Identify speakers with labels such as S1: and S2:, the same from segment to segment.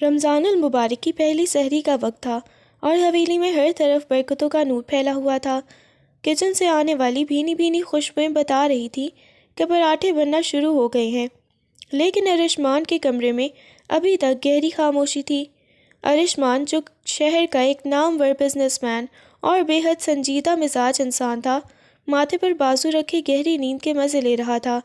S1: رمضان المبارک کی پہلی سحری کا وقت تھا اور حویلی میں ہر طرف برکتوں کا نور پھیلا ہوا تھا۔ کچن سے آنے والی بھینی بھینی خوشبوئیں بتا رہی تھی کہ پراٹھے بننا شروع ہو گئے ہیں، لیکن ارشمان کے کمرے میں ابھی تک گہری خاموشی تھی۔ ارشمان، جو شہر کا ایک نامور بزنس مین اور بے حد سنجیدہ مزاج انسان تھا، ماتھے پر بازو رکھے گہری نیند کے مزے لے رہا تھا۔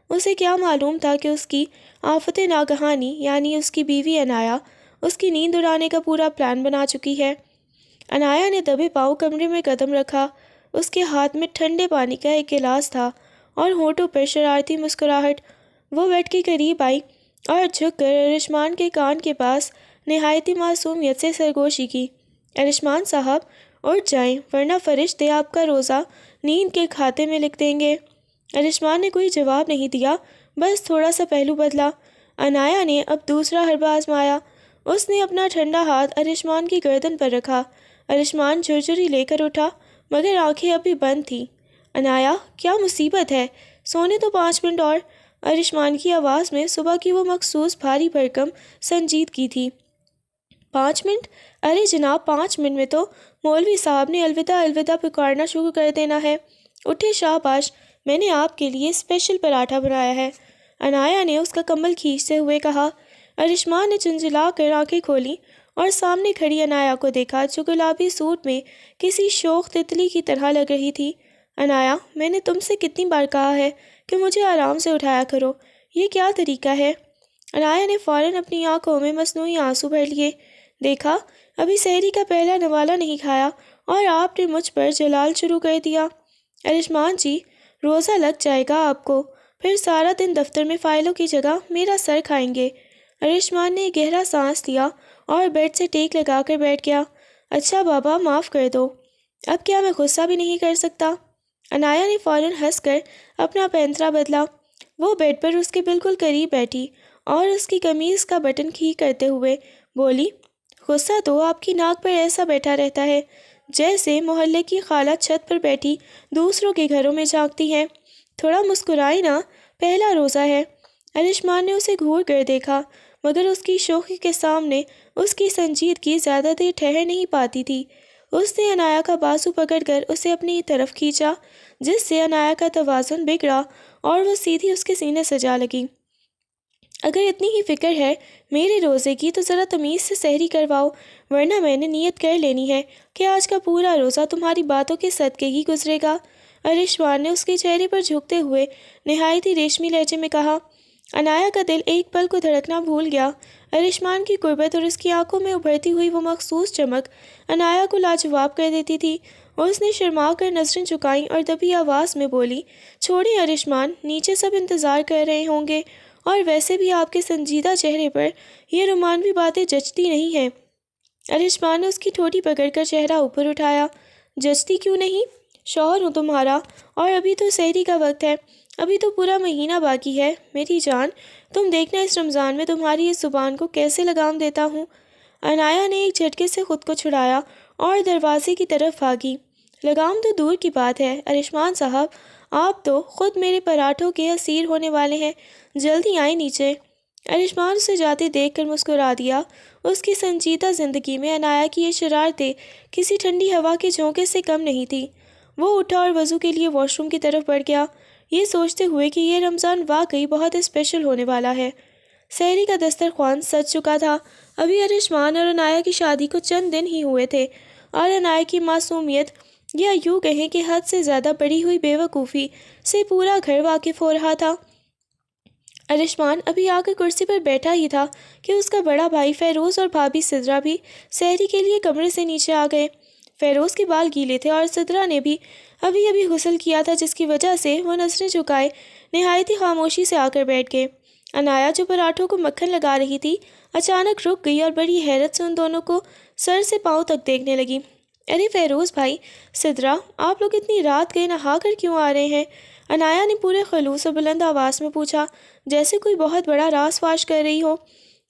S1: اسے کیا معلوم تھا کہ اس کی آفت ناگہانی یعنی اس کی بیوی عنایا اس کی نیند اڑانے کا پورا پلان بنا چکی ہے۔ عنایا نے دبے پاؤں کمرے میں قدم رکھا۔ اس کے ہاتھ میں ٹھنڈے پانی کا ایک گلاس تھا اور ہونٹوں پر شرارتی مسکراہٹ۔ وہ بیڈ کے قریب آئی اور جھک کر ارشمان کے کان کے پاس نہایتی معصومیت سے سرگوشی کی۔ ارشمان صاحب، اٹھ جائیں ورنہ فرشتے آپ کا روزہ نیند کے کھاتے میں لکھ دیں گے۔ ارشمان نے کوئی جواب نہیں دیا، بس تھوڑا سا پہلو بدلا۔ عنایا نے اب دوسرا حربہ آزمایا۔ اس نے اپنا ٹھنڈا ہاتھ ارشمان کی گردن پر رکھا۔ ارشمان جھرجھری لے کر اٹھا، مگر آنکھیں ابھی بند تھیں۔ عنایا، کیا مصیبت ہے؟ سونے تو 5 منٹ اور۔ ارشمان کی آواز میں صبح کی وہ مخصوص بھاری بھرکم سنجیدگی تھی۔ 5 منٹ؟ ارے جناب، 5 منٹ میں تو مولوی صاحب نے الوداع الوداع پکارنا شروع کر دینا ہے۔ اٹھے شاباش، میں نے آپ کے لیے اسپیشل پراٹھا بنایا ہے، عنایا نے اس کا کمبل کھینچتے ہوئے کہا۔ ارشمان نے جھنجھلا کر آنکھیں کھولیں اور سامنے کھڑی عنایا کو دیکھا، جو گلابی سوٹ میں کسی شوخ تتلی کی طرح لگ رہی تھی۔ عنایا، میں نے تم سے کتنی بار کہا ہے کہ مجھے آرام سے اٹھایا کرو، یہ کیا طریقہ ہے؟ عنایا نے فوراً اپنی آنکھوں میں مصنوعی آنسو بھر لیے۔ دیکھا، ابھی سحری کا پہلا نوالہ نہیں کھایا اور آپ نے مجھ پر جلال شروع کر دیا۔ ارشمان جی، روزہ لگ جائے گا آپ کو، پھر سارا دن دفتر میں فائلوں کی جگہ میرا سر کھائیں گے۔ ارشمان نے گہرا سانس لیا اور بیڈ سے ٹیک لگا کر بیٹھ گیا۔ اچھا بابا، معاف کر دو، اب کیا میں غصہ بھی نہیں کر سکتا؟ عنایا نے فوراً ہنس کر اپنا پینترا بدلا۔ وہ بیڈ پر اس کے بالکل قریب بیٹھی اور اس کی قمیض کا بٹن ٹھیک کرتے ہوئے بولی، غصہ تو آپ کی ناک پر ایسا بیٹھا رہتا ہے جیسے محلے کی خالہ چھت پر بیٹھی دوسروں کے گھروں میں جھانکتی ہیں۔ تھوڑا مسکرائی نا، پہلا روزہ ہے۔ ارشمان نے اسے گھور کر دیکھا، مگر اس کی شوخی کے سامنے اس کی سنجیدگی زیادہ دیر ٹھہر نہیں پاتی تھی۔ اس نے عنایا کا بازو پکڑ کر اسے اپنی طرف کھینچا، جس سے عنایا کا توازن بگڑا اور وہ سیدھی اس کے سینے سے جا لگی۔ اگر اتنی ہی فکر ہے میرے روزے کی تو ذرا تمیز سے سحری کرواؤ، ورنہ میں نے نیت کر لینی ہے کہ آج کا پورا روزہ تمہاری باتوں کے صدقے ہی گزرے گا۔ ارشمان نے اس کے چہرے پر جھکتے ہوئے نہایتی ریشمی لہجے میں کہا۔ عنایا کا دل ایک پل کو دھڑکنا بھول گیا۔ ارشمان کی قربت اور اس کی آنکھوں میں ابھرتی ہوئی وہ مخصوص چمک عنایا کو لاجواب کر دیتی تھی۔ اور اس نے شرما کر نظریں جھکائیں اور دبی آواز میں بولی، چھوڑیں ارشمان، نیچے سب انتظار کر رہے ہوں گے، اور ویسے بھی آپ کے سنجیدہ چہرے پر یہ رومانوی باتیں جچتی نہیں ہیں۔ ارشمان نے اس کی ٹھوٹی پکڑ کر چہرہ اوپر اٹھایا۔ جچتی کیوں نہیں؟ شوہر ہوں تمہارا، اور ابھی تو سحری کا وقت ہے، ابھی تو پورا مہینہ باقی ہے۔ میری جان، تم دیکھنا اس رمضان میں تمہاری اس زبان کو کیسے لگام دیتا ہوں۔ عنایا نے ایک جھٹکے سے خود کو چھڑایا اور دروازے کی طرف بھاگی۔ لگام تو دور کی بات ہے ارشمان صاحب، آپ تو خود میرے پراٹھوں کے اسیر ہونے والے ہیں، جلدی آئیں نیچے۔ ارشمان اسے جاتے دیکھ کر مسکرا دیا۔ اس کی سنجیدہ زندگی میں عنایا کی یہ شرارتیں کسی ٹھنڈی ہوا کے جھونکے سے کم نہیں تھی۔ وہ اٹھا اور وضو کے لیے واش روم کی طرف بڑھ گیا، یہ سوچتے ہوئے کہ یہ رمضان واقعی بہت اسپیشل ہونے والا ہے۔ سحری کا دسترخوان سج چکا تھا۔ ابھی ارشمان اور عنایا کی شادی کو چند دن ہی ہوئے تھے، اور عنایا کی معصومیت، یا یوں کہیں کہ حد سے زیادہ بڑھی ہوئی بے وقوفی سے پورا گھر واقف ہو رہا تھا۔ ارشمان ابھی آ کر کرسی پر بیٹھا ہی تھا کہ اس کا بڑا بھائی فیروز اور بھابھی سدرا بھی سحری کے لیے کمرے سے نیچے آ گئے۔ فیروز کے بال گیلے تھے اور سدرا نے بھی ابھی غسل کیا تھا، جس کی وجہ سے وہ نظریں جھکائے نہایتی خاموشی سے آ کر بیٹھ گئے۔ عنایا، جو پراٹھوں کو مکھن لگا رہی تھی، اچانک رک گئی اور بڑی حیرت سے ان دونوں کو سر سے پاؤں تک دیکھنے لگی۔ ارے فیروز بھائی، سدرا، آپ لوگ اتنی رات گئے نہا کر کیوں آ رہے ہیں؟ عنایا نے پورے خلوص اور بلند آواز میں پوچھا، جیسے کوئی بہت بڑا راز فاش کر رہی ہو۔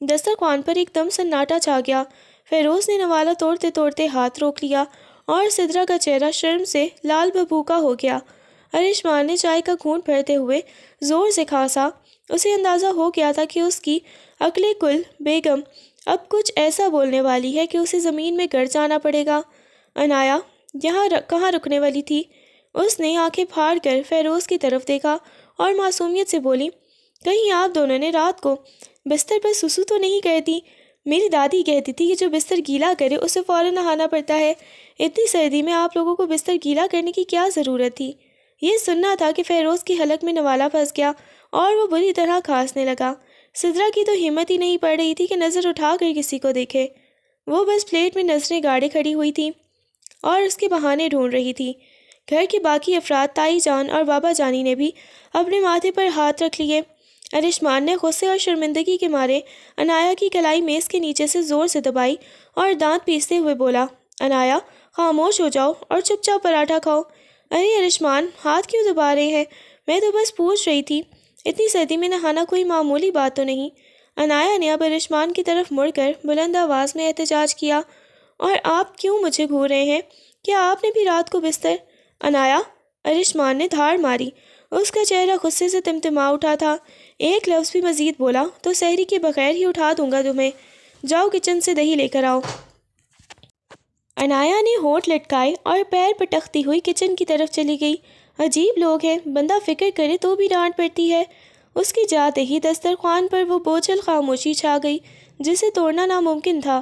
S1: دسترخوان پر ایک دم سناٹا چھا گیا۔ فیروز نے نوالہ توڑتے توڑتے ہاتھ روک لیا اور سدرا کا چہرہ شرم سے لال بھبوکا ہو گیا۔ ارشمان نے چائے کا گھونٹ بھرتے ہوئے زور سے کھانسا۔ اسے اندازہ ہو گیا تھا کہ اس کی عقل کل بیگم اب کچھ ایسا بولنے والی ہے کہ اسے زمین میں گر جانا پڑے گا۔ عنایا یہاں کہاں رکنے والی تھی؟ اس نے آنکھیں پھاڑ کر فیروز کی طرف دیکھا اور معصومیت سے بولی، کہیں آپ دونوں نے رات کو بستر پر سسو تو نہیں کر دی؟ میری دادی کہتی تھی کہ جو بستر گیلا کرے اسے فوراً نہانا پڑتا ہے۔ اتنی سردی میں آپ لوگوں کو بستر گیلا کرنے کی کیا ضرورت تھی؟ یہ سننا تھا کہ فیروز کی حلق میں نوالا پھنس گیا اور وہ بری طرح کھانسنے لگا۔ سدرا کی تو ہمت ہی نہیں پڑ رہی تھی کہ نظر اٹھا کر کسی کو دیکھے۔ وہ بس پلیٹ میں نظریں گاڑے کھڑی ہوئی تھی اور اس کے بہانے ڈھونڈ رہی تھی۔ گھر کے باقی افراد، تائی جان اور بابا جانی نے بھی اپنے ماتھے پر ہاتھ رکھ لیے۔ ارشمان نے غصے اور شرمندگی کے مارے عنایا کی کلائی میز کے نیچے سے زور سے دبائی اور دانت پیستے ہوئے بولا، عنایا خاموش ہو جاؤ اور چپ چاپ پراٹھا کھاؤ۔ ارے ارشمان، ہاتھ کیوں دبا رہے ہیں؟ میں تو بس پوچھ رہی تھی، اتنی سردی میں نہانا کوئی معمولی بات تو نہیں۔ عنایا نے اب ارشمان کی طرف مڑ کر بلند آواز میں احتجاج کیا، اور آپ کیوں مجھے گھور رہے ہیں؟ کیا آپ نے بھی رات کو بستر؟ عنایا، ارشمان نے دھاڑ ماری۔ اس کا چہرہ غصے سے تمتما اٹھا تھا۔ ایک لفظ بھی مزید بولا تو سحری کے بغیر ہی اٹھا دوں گا تمہیں۔ جاؤ کچن سے دہی لے کر آؤ۔ عنایا نے ہونٹ لٹکائے اور پیر پٹکتی ہوئی کچن کی طرف چلی گئی۔ عجیب لوگ ہیں، بندہ فکر کرے تو بھی ڈانٹ پڑتی ہے۔ اس کی جاتے ہی دسترخوان پر وہ بوجھل خاموشی چھا گئی جسے توڑنا ناممکن تھا۔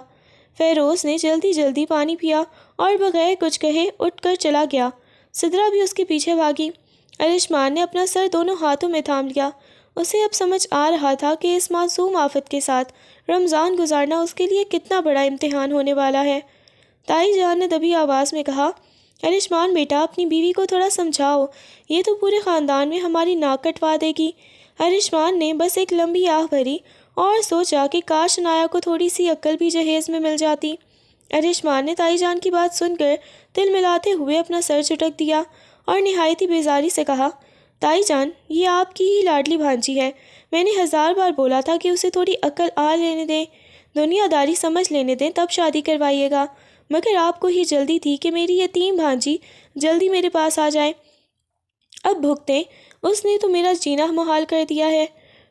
S1: فیروز نے جلدی جلدی پانی پیا اور بغیر کچھ کہے اٹھ کر چلا گیا۔ سدرا بھی اس کے پیچھے بھاگی۔ ارشمان نے اپنا سر دونوں ہاتھوں میں تھام لیا۔ اسے اب سمجھ آ رہا تھا کہ اس معصوم آفت کے ساتھ رمضان گزارنا اس کے لیے کتنا بڑا امتحان ہونے والا ہے۔ تائی جان نے دبی آواز میں کہا، ارشمان بیٹا، اپنی بیوی کو تھوڑا سمجھاؤ، یہ تو پورے خاندان میں ہماری ناک کٹوا دے گی۔ ارشمان نے بس ایک لمبی آہ بھری اور سوچا کہ کاش عنایا کو تھوڑی سی عقل بھی جہیز میں مل جاتی۔ ارشمان نے تائی جان کی بات سن کر تل ملاتے ہوئے اپنا سر جھٹک دیا اور نہایت ہی بیزاری سے کہا، تائی جان، یہ آپ کی ہی لاڈلی بھانجی ہے۔ میں نے 1000 بار بولا تھا کہ اسے تھوڑی عقل آ لینے دیں، دنیا داری سمجھ لینے دیں، تب شادی کروائیے گا، مگر آپ کو ہی جلدی تھی کہ میری یتیم بھانجی جلدی میرے پاس آ جائے۔ اب بھگتیں، اس نے تو میرا جینا محال کر دیا ہے۔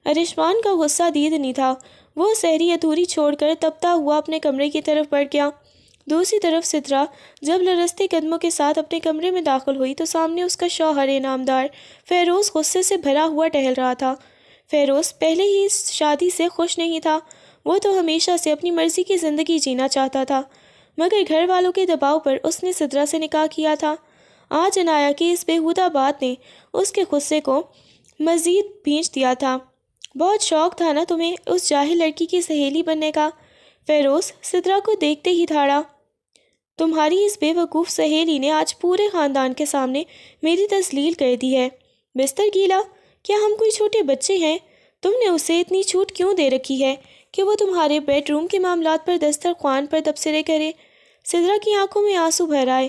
S1: ارشمان کا غصہ دید نہیں تھا۔ وہ سحری ادھوری چھوڑ کر تپتا ہوا اپنے کمرے کی طرف بڑھ گیا۔ دوسری طرف سدرا جب لرزتے قدموں کے ساتھ اپنے کمرے میں داخل ہوئی تو سامنے اس کا شوہر انعامدار فیروز غصے سے بھرا ہوا ٹہل رہا تھا۔ فیروز پہلے ہی اس شادی سے خوش نہیں تھا۔ وہ تو ہمیشہ سے اپنی مرضی کی زندگی جینا چاہتا تھا، مگر گھر والوں کے دباؤ پر اس نے سدرا سے نکاح کیا تھا۔ آج عنایا کی اس بیہودہ بات نے اس کے غصے کو مزید بھینچ دیا تھا۔ بہت شوق تھا نا تمہیں اس جاہل لڑکی کی سہیلی بننے کا؟ فیروز سدرا کو دیکھتے ہی دھاڑا، تمہاری اس بے وقوف سہیلی نے آج پورے خاندان کے سامنے میری تذلیل کر دی ہے۔ بستر گیلا؟ کیا ہم کوئی چھوٹے بچے ہیں؟ تم نے اسے اتنی چھوٹ کیوں دے رکھی ہے کہ وہ تمہارے بیڈ روم کے معاملات پر دسترخوان پر تبصرے کرے؟ سدرا کی آنکھوں میں آنسو بھر آئے۔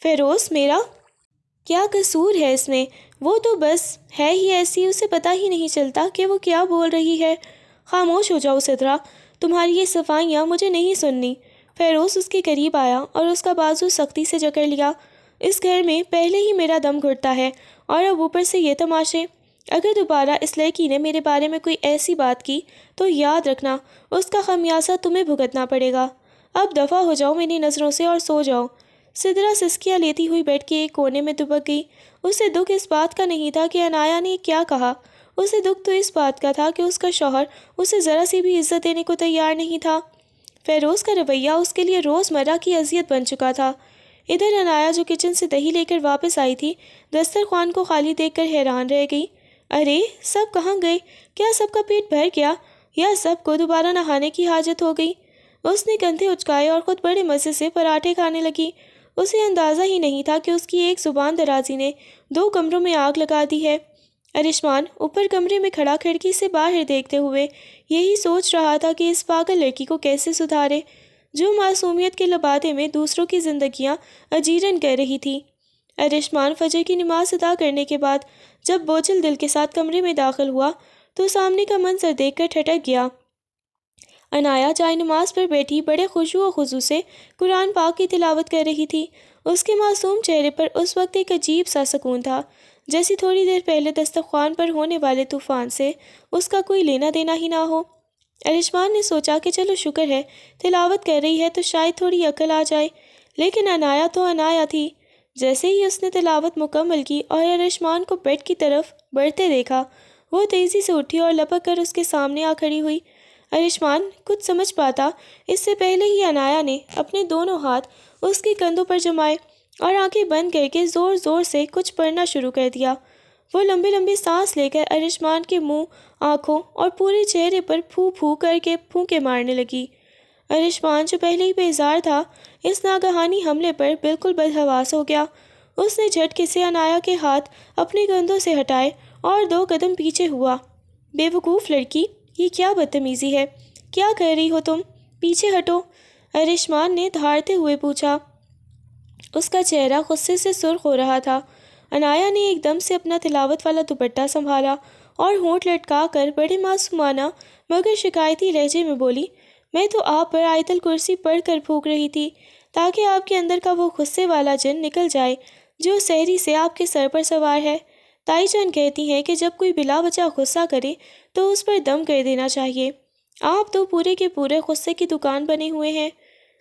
S1: فیروز، میرا کیا قصور ہے اس میں؟ وہ تو بس ہے ہی ایسی، اسے پتہ ہی نہیں چلتا کہ وہ کیا بول رہی ہے۔ خاموش ہو جاؤ سدرا، تمہاری یہ صفائیاں مجھے نہیں سننی۔ فیروز اس کے قریب آیا اور اس کا بازو سختی سے جکڑ لیا۔ اس گھر میں پہلے ہی میرا دم گھٹتا ہے اور اب اوپر سے یہ تماشے۔ اگر دوبارہ اس لڑکی نے میرے بارے میں کوئی ایسی بات کی تو یاد رکھنا اس کا خمیازہ تمہیں بھگتنا پڑے گا۔ اب دفع ہو جاؤ میری نظروں سے اور سو جاؤ۔ سدرا سسکیاں لیتی ہوئی بیڈ کے ایک کونے میں دبک گئی۔ اسے دکھ اس بات کا نہیں تھا کہ عنایا نے کیا کہا، اسے دکھ تو اس بات کا تھا کہ اس کا شوہر اسے ذرا سی بھی عزت دینے کو تیار نہیں تھا۔ فیروز کا رویہ اس کے لیے روزمرہ کی اذیت بن چکا تھا۔ ادھر عنایا جو کچن سے دہی لے کر واپس آئی تھی، دسترخوان کو خالی دیکھ کر حیران رہ گئی۔ ارے سب کہاں گئے؟ کیا سب کا پیٹ بھر گیا یا سب کو دوبارہ نہانے کی حاجت ہو گئی؟ اس نے کندھے اچکائے اور خود بڑے مزے سے پراٹھے کھانے لگی۔ اسے اندازہ ہی نہیں تھا کہ اس کی ایک زبان درازی نے 2 کمروں میں آگ لگا دی ہے۔ ارشمان اوپر کمرے میں کھڑا کھڑکی سے باہر دیکھتے ہوئے یہی سوچ رہا تھا کہ اس پاگل لڑکی کو کیسے سدھارے جو معصومیت کے لبادے میں دوسروں کی زندگیاں اجیرن کر رہی تھی۔ ارشمان فجر کی نماز ادا کرنے کے بعد جب بوجھل دل کے ساتھ کمرے میں داخل ہوا تو سامنے کا منظر دیکھ کر ٹھٹک گیا۔ عنایا چائے نماز پر بیٹھی بڑے خشوع و خضوع سے قرآن پاک کی تلاوت کر رہی تھی۔ اس کے معصوم چہرے پر اس وقت ایک عجیب سا سکون تھا، جیسے تھوڑی دیر پہلے دسترخوان پر ہونے والے طوفان سے اس کا کوئی لینا دینا ہی نہ ہو۔ ارشمان نے سوچا کہ چلو شکر ہے تلاوت کر رہی ہے تو شاید تھوڑی عقل آ جائے، لیکن عنایا تو عنایا تھی۔ جیسے ہی اس نے تلاوت مکمل کی اور ارشمان کو بیڈ کی طرف بڑھتے دیکھا، وہ تیزی سے اٹھی اور لپک کر اس کے سامنے آ کھڑی ہوئی۔ ارشمان کچھ سمجھ پاتا اس سے پہلے ہی عنایا نے اپنے دونوں ہاتھ اس کے کندھوں پر جمائے اور آنکھیں بند کر کے زور زور سے کچھ پڑھنا شروع کر دیا۔ وہ لمبے لمبے سانس لے کر ارشمان کے منہ، آنکھوں اور پورے چہرے پر پھو پھو کر کے پھونکے مارنے لگی۔ ارشمان جو پہلے ہی بیزار تھا، اس ناگہانی حملے پر بالکل بدحواس ہو گیا۔ اس نے جھٹکے سے عنایا کے ہاتھ اپنے کندھوں سے ہٹائے اور 2 قدم پیچھے ہوا۔ بے وقوف لڑکی، یہ کیا بدتمیزی ہے؟ کیا کر رہی ہو تم؟ پیچھے ہٹو، ارشمان نے دھاڑتے ہوئے پوچھا۔ اس کا چہرہ غصے سے سرخ ہو رہا تھا۔ عنایا نے ایک دم سے اپنا تلاوت والا دوپٹہ سنبھالا اور ہونٹ لٹکا کر بڑے معصومانہ مگر شکایتی لہجے میں بولی، میں تو آپ پر آیت الکرسی پڑھ کر پھونک رہی تھی تاکہ آپ کے اندر کا وہ غصے والا جن نکل جائے جو سحری سے آپ کے سر پر سوار ہے۔ تائی جان کہتی ہیں کہ جب کوئی بلا وجہ غصہ کرے تو اس پر دم کر دینا چاہیے۔ آپ تو پورے کے پورے غصے کی دکان بنے ہوئے ہیں۔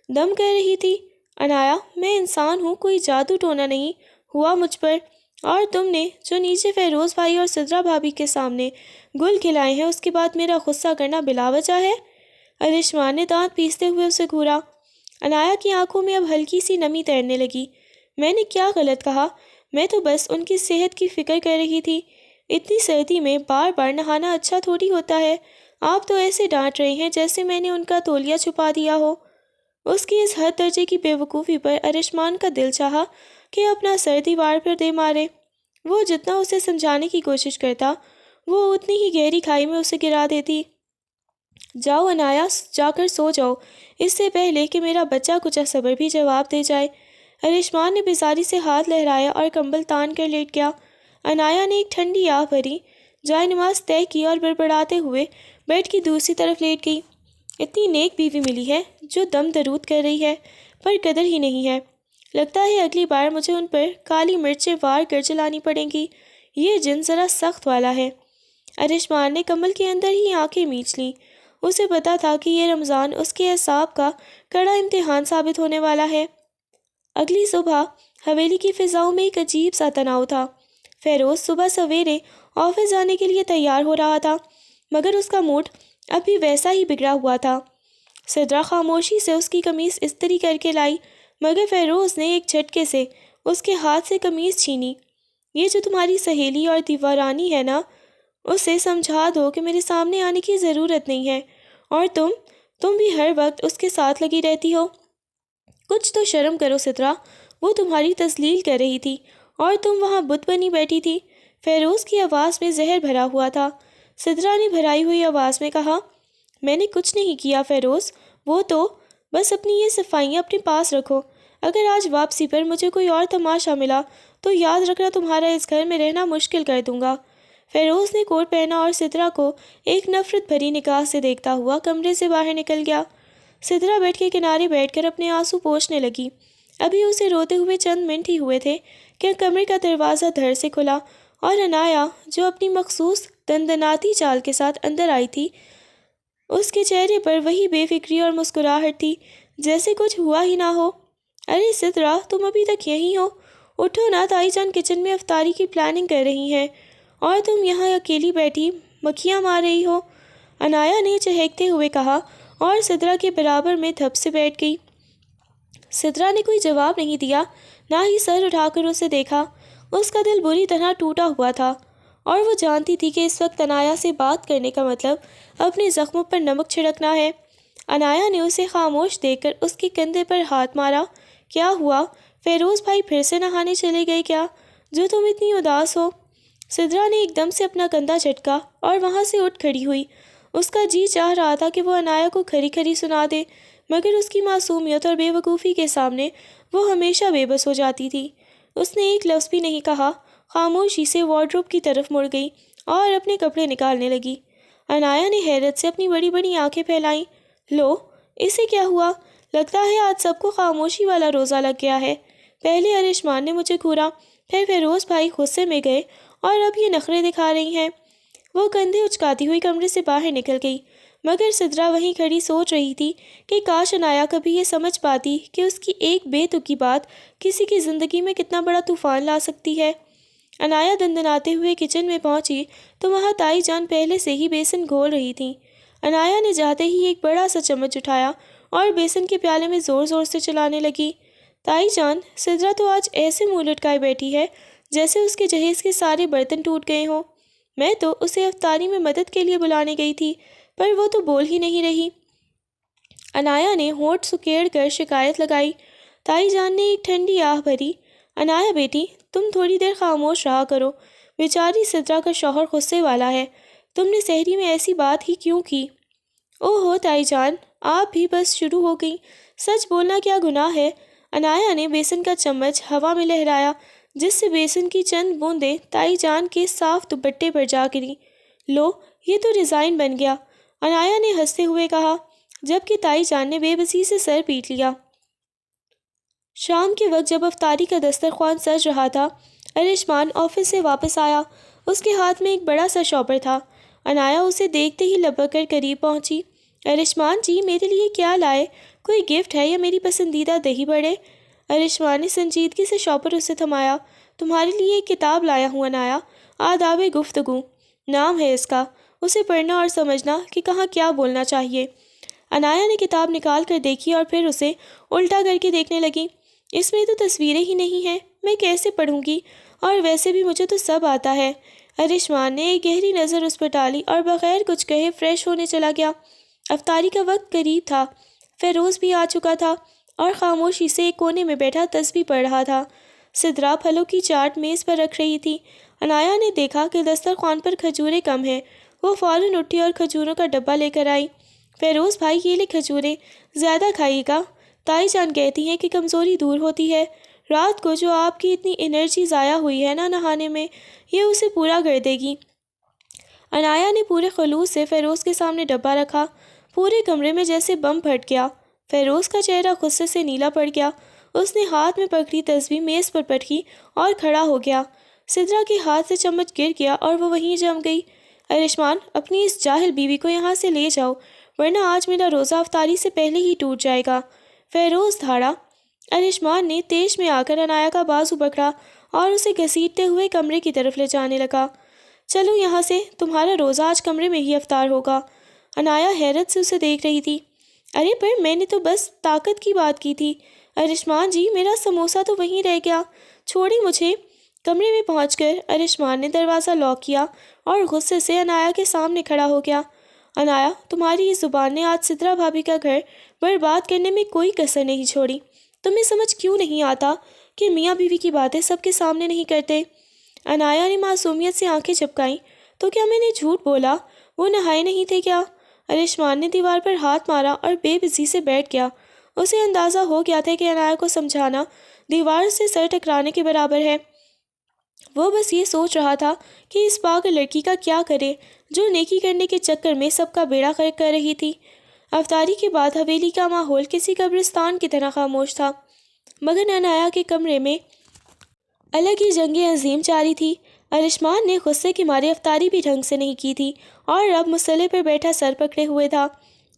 S1: دم کر رہی تھی؟ عنایا، میں انسان ہوں، کوئی جادو ٹونا نہیں ہوا مجھ پر۔ اور تم نے جو نیچے فیروز بھائی اور سدرا بھابھی کے سامنے گل کھلائے ہیں، اس کے بعد میرا غصہ کرنا بلا وجہ ہے؟ ارشمان نے دانت پیستے ہوئے اسے گھورا۔ عنایا کی آنکھوں میں اب ہلکی سی نمی تیرنے لگی۔ میں نے کیا غلط کہا؟ میں تو بس ان کی صحت کی فکر کر رہی تھی۔ اتنی سردی میں بار بار نہانا اچھا تھوڑی ہوتا ہے۔ آپ تو ایسے ڈانٹ رہے ہیں جیسے میں نے ان کا تولیہ چھپا دیا ہو۔ اس کی اس حد درجے کی بے وقوفی پر ارشمان کا دل چاہا کہ اپنا سر دیوار پر دے مارے۔ وہ جتنا اسے سمجھانے کی کوشش کرتا، وہ اتنی ہی گہری کھائی میں اسے گرا دیتی۔ جاؤ عنایا، جا کر سو جاؤ، اس سے پہلے کہ میرا بچہ کچھ صبر بھی جواب دے جائے۔ ارشمان نے بیزاری سے ہاتھ لہرایا اور کمبل تان کر لیٹ گیا۔ عنایا نے ایک ٹھنڈی آہ بھری جائے نماز طے کی اور بڑبڑاتے ہوئے بیڈ کی دوسری طرف لیٹ گئی۔ اتنی نیک بیوی ملی ہے جو دم درود کر رہی ہے، پر قدر ہی نہیں ہے۔ لگتا ہے اگلی بار مجھے ان پر کالی مرچیں وار کر جلانی پڑیں گی۔ یہ جن ذرا سخت والا ہے۔ ارشمان نے کمبل کے اندر ہی آنکھیں میچ لیں۔ اسے پتا تھا کہ یہ رمضان اس کے اعصاب کا کڑا امتحان ثابت ہونے والا ہے۔ اگلی صبح حویلی کی فضاؤں میں ایک عجیب سا تناؤ تھا۔ فیروز صبح سویرے آفس جانے کے لیے تیار ہو رہا تھا، مگر اس کا موڈ اب بھی ویسا ہی بگڑا ہوا تھا۔ سدرا خاموشی سے اس کی قمیص استری کر کے لائی، مگر فیروز نے ایک جھٹکے سے اس کے ہاتھ سے قمیص چھینی۔ یہ جو تمہاری سہیلی اور دیوارانی ہے نا، اسے سمجھا دو کہ میرے سامنے آنے کی ضرورت نہیں ہے، اور تم بھی ہر وقت اس کے ساتھ لگی رہتی ہو۔ کچھ تو شرم کرو سدرا، وہ تمہاری تذلیل کر رہی تھی اور تم وہاں بت بنی بیٹھی تھی۔ فیروز کی آواز میں زہر بھرا ہوا تھا۔ سدرا نے بھرائی ہوئی آواز میں کہا، میں نے کچھ نہیں کیا فیروز، وہ تو بس اپنی یہ صفائیاں اپنے پاس رکھو۔ اگر آج واپسی پر مجھے کوئی اور تماشا ملا تو یاد رکھنا تمہارا اس گھر میں رہنا مشکل کر دوں گا۔ فیروز نے کوٹ پہنا اور سدرا کو ایک نفرت بھری نگاہ سے دیکھتا ہوا کمرے سے باہر نکل گیا۔ سدرا بیڈ کے کنارے بیٹھ کر اپنے آنسو پوچھنے لگی۔ ابھی اسے روتے ہوئے چند منٹ ہی ہوئے تھے کہ کمرے کا دروازہ دھڑ سے کھلا اور عنایا، جو اپنی مخصوص دندناتی چال کے ساتھ اندر آئی تھی، اس کے چہرے پر وہی بے فکری اور مسکراہٹ تھی جیسے کچھ ہوا ہی نہ ہو۔ ارے سدرا، تم ابھی تک یہیں ہو؟ اٹھو نا، تائی جان کچن میں افطاری کی پلاننگ کر رہی ہیں اور تم یہاں اکیلی بیٹھی مکھیاں مار رہی ہو، عنایا نے چہکتے ہوئے کہا اور سدرا کے برابر میں دھپ سے بیٹھ گئی۔ سدرا نے کوئی جواب نہیں دیا، نہ ہی سر اٹھا کر اسے دیکھا۔ اس کا دل بری طرح ٹوٹا ہوا تھا اور وہ جانتی تھی کہ اس وقت عنایا سے بات کرنے کا مطلب اپنے زخموں پر نمک چھڑکنا ہے۔ عنایا نے اسے خاموش دیکھ کر اس کے کندھے پر ہاتھ مارا۔ کیا ہوا؟ فیروز بھائی پھر سے نہانے چلے گئے کیا، جو تم اتنی اداس ہو؟ سدرا نے ایک دم سے اپنا کندھا جھٹکا اور وہاں سے اٹھ کھڑی ہوئی۔ اس کا جی چاہ رہا تھا کہ وہ عنایا کو کھری کھری سنا دے، مگر اس کی معصومیت اور بے وقوفی کے سامنے وہ ہمیشہ بے بس ہو جاتی تھی۔ اس نے ایک لفظ بھی نہیں کہا، خاموشی سے وارڈروب کی طرف مڑ گئی اور اپنے کپڑے نکالنے لگی۔ عنایا نے حیرت سے اپنی بڑی بڑی آنکھیں پھیلائیں۔ لو، اسے کیا ہوا؟ لگتا ہے آج سب کو خاموشی والا روزہ لگ گیا ہے۔ پہلے ارشمان نے مجھے گھورا، پھر فیروز بھائی غصے میں گئے اور اب یہ نخرے دکھا رہی ہیں۔ وہ کندھے اچکاتی ہوئی کمرے سے باہر نکل گئی، مگر سدرا وہیں کھڑی سوچ رہی تھی کہ کاش عنایا کبھی یہ سمجھ پاتی کہ اس کی ایک بے تکی بات کسی کی زندگی میں کتنا بڑا طوفان لا سکتی ہے۔ عنایا دندناتے ہوئے کچن میں پہنچی تو وہاں تائی جان پہلے سے ہی بیسن گھول رہی تھیں۔ عنایا نے جاتے ہی ایک بڑا سا چمچ اٹھایا اور بیسن کے پیالے میں زور زور سے چلانے لگی۔ تائی جان، سدرا تو آج ایسے منہ لٹکائے بیٹھی ہے جیسے اس کے جہیز کے سارے برتن ٹوٹ گئے ہوں۔ میں تو اسے افطاری میں مدد کے لیے بلانے گئی تھی، پر وہ تو بول ہی نہیں رہی۔ عنایا نے ہونٹ سکیڑ کر شکایت لگائی۔ تائی جان نے ایک ٹھنڈی آہ بھری۔ عنایا بیٹی، تم تھوڑی دیر خاموش رہا کرو، بیچاری سدرا کا شوہر غصے والا ہے، تم نے سحری میں ایسی بات ہی کیوں کی؟ او ہو تائی جان، آپ بھی بس شروع ہو گئی، سچ بولنا کیا گناہ ہے؟ عنایا نے بیسن کا چمچ ہوا میں لہرایا جس سے بیسن کی چند بوندیں تائی جان کے صاف دوپٹے پر جا گریں۔ لو، یہ تو ڈیزائن بن گیا، عنایا نے ہنستے ہوئے کہا، جبکہ تائی جان نے بے بسی سے سر پیٹ لیا۔ شام کے وقت جب افطاری کا دسترخوان سج رہا تھا، ارشمان آفس سے واپس آیا۔ اس کے ہاتھ میں ایک بڑا سا شاپر تھا۔ عنایا اسے دیکھتے ہی لبک کر قریب پہنچی۔ ارشمان جی، میرے لیے کیا لائے؟ کوئی گفٹ ہے یا میری پسندیدہ دہی بڑے؟ ارشمان نے سنجیدگی سے شاپر اسے تھمایا۔ تمہارے لیے ایک کتاب لایا ہوں عنایا، آداب گفتگو نام ہے اس کا، اسے پڑھنا اور سمجھنا کہ کہاں کیا بولنا چاہیے۔ عنایا نے کتاب نکال کر دیکھی اور پھر اسے الٹا کر کے دیکھنے لگی۔ اس میں تو تصویریں ہی نہیں ہیں، میں کیسے پڑھوں گی؟ اور ویسے بھی مجھے تو سب آتا ہے۔ ارشمان نے ایک گہری نظر اس پر ڈالی اور بغیر کچھ کہے فریش ہونے چلا گیا۔ افطاری کا وقت قریب تھا، فیروز بھی آ چکا تھا اور خاموشی سے ایک کونے میں بیٹھا تسبیح پڑھ رہا تھا۔ سدرا پھلوں کی چاٹ میز پر رکھ رہی تھی۔ عنایا نے دیکھا کہ دسترخوان پر کھجوریں کم ہیں، وہ فوراً اٹھی اور کھجوروں کا ڈبہ لے کر آئی۔ فیروز بھائی، یہ لے کھجوریں، زیادہ کھائیے گا، تائی جان کہتی ہیں کہ کمزوری دور ہوتی ہے، رات کو جو آپ کی اتنی انرجی ضائع ہوئی ہے نا نہانے میں، یہ اسے پورا کر دے گی۔ عنایا نے پورے خلوص سے فیروز کے سامنے ڈبہ رکھا۔ پورے کمرے میں جیسے بم پھٹ گیا۔ فیروز کا چہرہ غصے سے نیلا پڑ گیا۔ اس نے ہاتھ میں پکڑی تسبیح میز پر پٹکی اور کھڑا ہو گیا۔ سدرا کے ہاتھ سے چمچ گر گیا اور وہ وہیں جم گئی۔ ارشمان، اپنی اس جاہل بیوی کو یہاں سے لے جاؤ، ورنہ آج میرا روزہ افطاری سے پہلے ہی ٹوٹ جائے گا، فیروز دھاڑا۔ ارشمان نے تیش میں آ کر عنایا کا بازو پکڑا اور اسے گھسیٹتے ہوئے کمرے کی طرف لے جانے لگا۔ چلو یہاں سے، تمہارا روزہ آج کمرے میں ہی افطار ہوگا۔ عنایا حیرت سے اسے دیکھ رہی تھی۔ ارے پر میں نے تو بس طاقت کی بات کی تھی۔ ارشمان جی، میرا سموسہ تو وہیں رہ گیا، چھوڑی مجھے۔ کمرے میں پہنچ کر ارشمان نے دروازہ لاک کیا اور غصے سے عنایا کے سامنے کھڑا ہو گیا۔ عنایا، تمہاری اس زبان نے آج سدرا بھابھی کا گھر برباد کرنے میں کوئی کسر نہیں چھوڑی۔ تمہیں سمجھ کیوں نہیں آتا کہ میاں بیوی کی باتیں سب کے سامنے نہیں کرتے؟ عنایا نے معصومیت سے آنکھیں چپکائیں۔ تو کیا میں نے جھوٹ بولا؟ وہ نہائے نہیں تھے کیا؟ ارشمان نے دیوار پر ہاتھ مارا اور بے بسی سے بیٹھ گیا۔ اسے اندازہ ہو گیا تھا کہ عنایا کو سمجھانا دیوار سے سر ٹکرانے کے برابر ہے۔ وہ بس یہ سوچ رہا تھا کہ اس پاگل لڑکی کا کیا کرے جو نیکی کرنے کے چکر میں سب کا بیڑا غرق کر رہی تھی۔ افطاری کے بعد حویلی کا ماحول کسی قبرستان کی طرح خاموش تھا، مگر عنایا کے کمرے میں الگ ہی جنگ عظیم جاری تھی۔ ارشمان نے غصے کے مارے افطاری بھی ڈھنگ سے نہیں کی تھی اور اب مسئلے پر بیٹھا سر پکڑے ہوئے تھا۔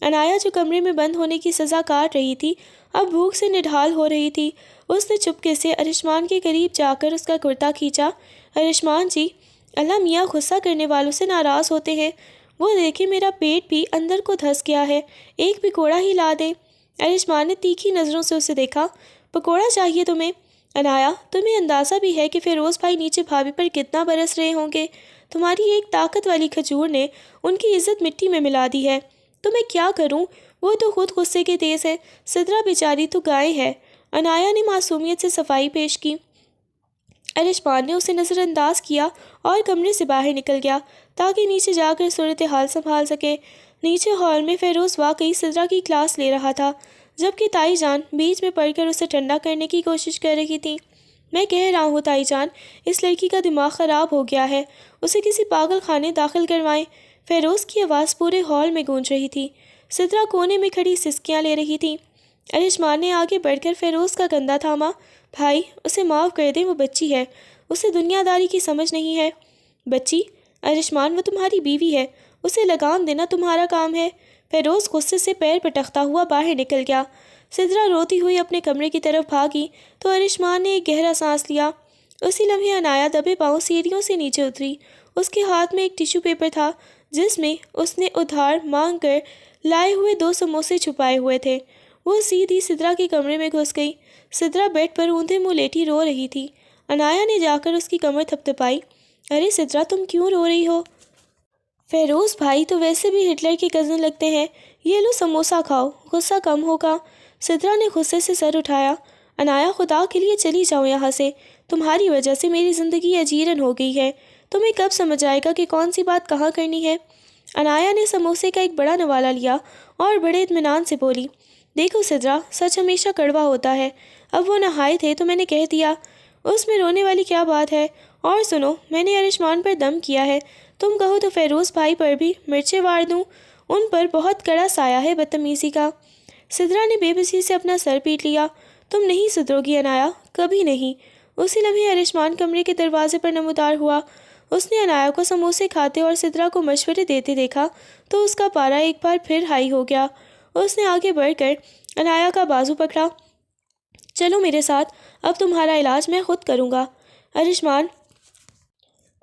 S1: عنایا جو کمرے میں بند ہونے کی سزا کاٹ رہی تھی، اب بھوک سے نڈھال ہو رہی تھی۔ اس نے چپکے سے ارشمان کے قریب جا کر اس کا کرتا کھینچا۔ ارشمان جی، اللہ میاں غصہ کرنے والوں سے ناراض ہوتے ہیں، وہ دیکھیں میرا پیٹ بھی اندر کو دھس گیا ہے، ایک پکوڑا ہی لا دیں۔ ارشمان نے تیکھی نظروں سے اسے دیکھا۔ پکوڑا چاہیے تمہیں؟ عنایا، تمہیں اندازہ بھی ہے کہ فیروز بھائی نیچے بھابھی پر کتنا برس رہے ہوں گے؟ تمہاری ایک طاقت والی کھجور نے ان کی عزت مٹی میں ملا دی ہے۔ تو میں کیا کروں؟ وہ تو خود غصے کے تیز ہے، سدرا بیچاری تو گائے ہے۔ عنایا نے معصومیت سے صفائی پیش کی۔ ارشمان نے اسے نظر انداز کیا اور کمرے سے باہر نکل گیا تاکہ نیچے جا کر صورتحال سنبھال سکے۔ نیچے ہال میں فیروز واقعی سدرا کی کلاس لے رہا تھا، جبکہ تائی جان بیچ میں پڑھ کر اسے ٹھنڈا کرنے کی کوشش کر رہی تھی۔ میں کہہ رہا ہوں تائی جان، اس لڑکی کا دماغ خراب ہو گیا ہے، اسے کسی پاگل خانے داخل کروائیں۔ فیروز کی آواز پورے ہال میں گونج رہی تھی۔ سدرا کونے میں کھڑی سسکیاں لے رہی تھی۔ ارشمان نے آگے بڑھ کر فیروز کا کندھا تھاما۔ بھائی، اسے معاف کر دیں، وہ بچی ہے، اسے دنیا داری کی سمجھ نہیں ہے۔ بچی؟ ارشمان، وہ تمہاری بیوی ہے، اسے لگام دینا تمہارا کام ہے۔ فیروز غصے سے پیر پٹکتا ہوا باہر نکل گیا۔ سدرا روتی ہوئی اپنے کمرے کی طرف بھاگی تو ارشمان نے ایک گہرا سانس لیا۔ اسی لمحے عنایا دبے پاؤں سیڑھیوں سے نیچے اتری۔ اس کے ہاتھ میں ایک ٹیشو پیپر تھا جس میں اس نے ادھار مانگ کر لائے ہوئے 2 سموسے چھپائے ہوئے تھے۔ وہ سیدھی سدرا کے کمرے میں گھس گئی۔ سدرا بیڈ پر اوندھے منہ لیٹی رو رہی تھی۔ عنایا نے جا کر اس کی کمر تھپتھپائی۔ ارے سدرا، تم کیوں رو رہی ہو؟ فیروز بھائی تو ویسے بھی ہٹلر کے کزن لگتے ہیں، یہ لو سموسا کھاؤ، غصہ کم ہوگا۔ سدرا نے غصے سے سر اٹھایا۔ عنایا، خدا کے لیے چلی جاؤ یہاں سے، تمہاری وجہ سے میری زندگی اجیرن ہو گئی ہے، تمہیں کب سمجھ آئے گا کہ کون سی بات کہاں کرنی ہے؟ عنایا نے سموسے کا ایک بڑا نوالا لیا اور بڑے اطمینان سے بولی، دیکھو سدرا، سچ ہمیشہ کڑوا ہوتا ہے، اب وہ نہائے تھے تو میں نے کہہ دیا، اس میں رونے والی کیا بات ہے؟ اور سنو، میں نے ارشمان پر دم کیا ہے، تم کہو تو فیروز بھائی پر بھی مرچیں وار دوں، ان پر بہت کڑا سایہ ہے بدتمیزی کا۔ سدرا نے بے بسی سے اپنا سر پیٹ لیا۔ تم نہیں سدرو گی عنایا، کبھی نہیں۔ اسی لمحے ارشمان کمرے کے دروازے پر نمودار ہوا۔ اس نے عنایا کو سموسے کھاتے اور سدرا کو مشورے دیتے دیکھا تو اس کا پارا ایک بار پھر ہائی ہو گیا۔ اس نے آگے بڑھ کر عنایا کا بازو پکڑا۔ چلو میرے ساتھ، اب تمہارا علاج میں خود کروں گا۔ ارشمان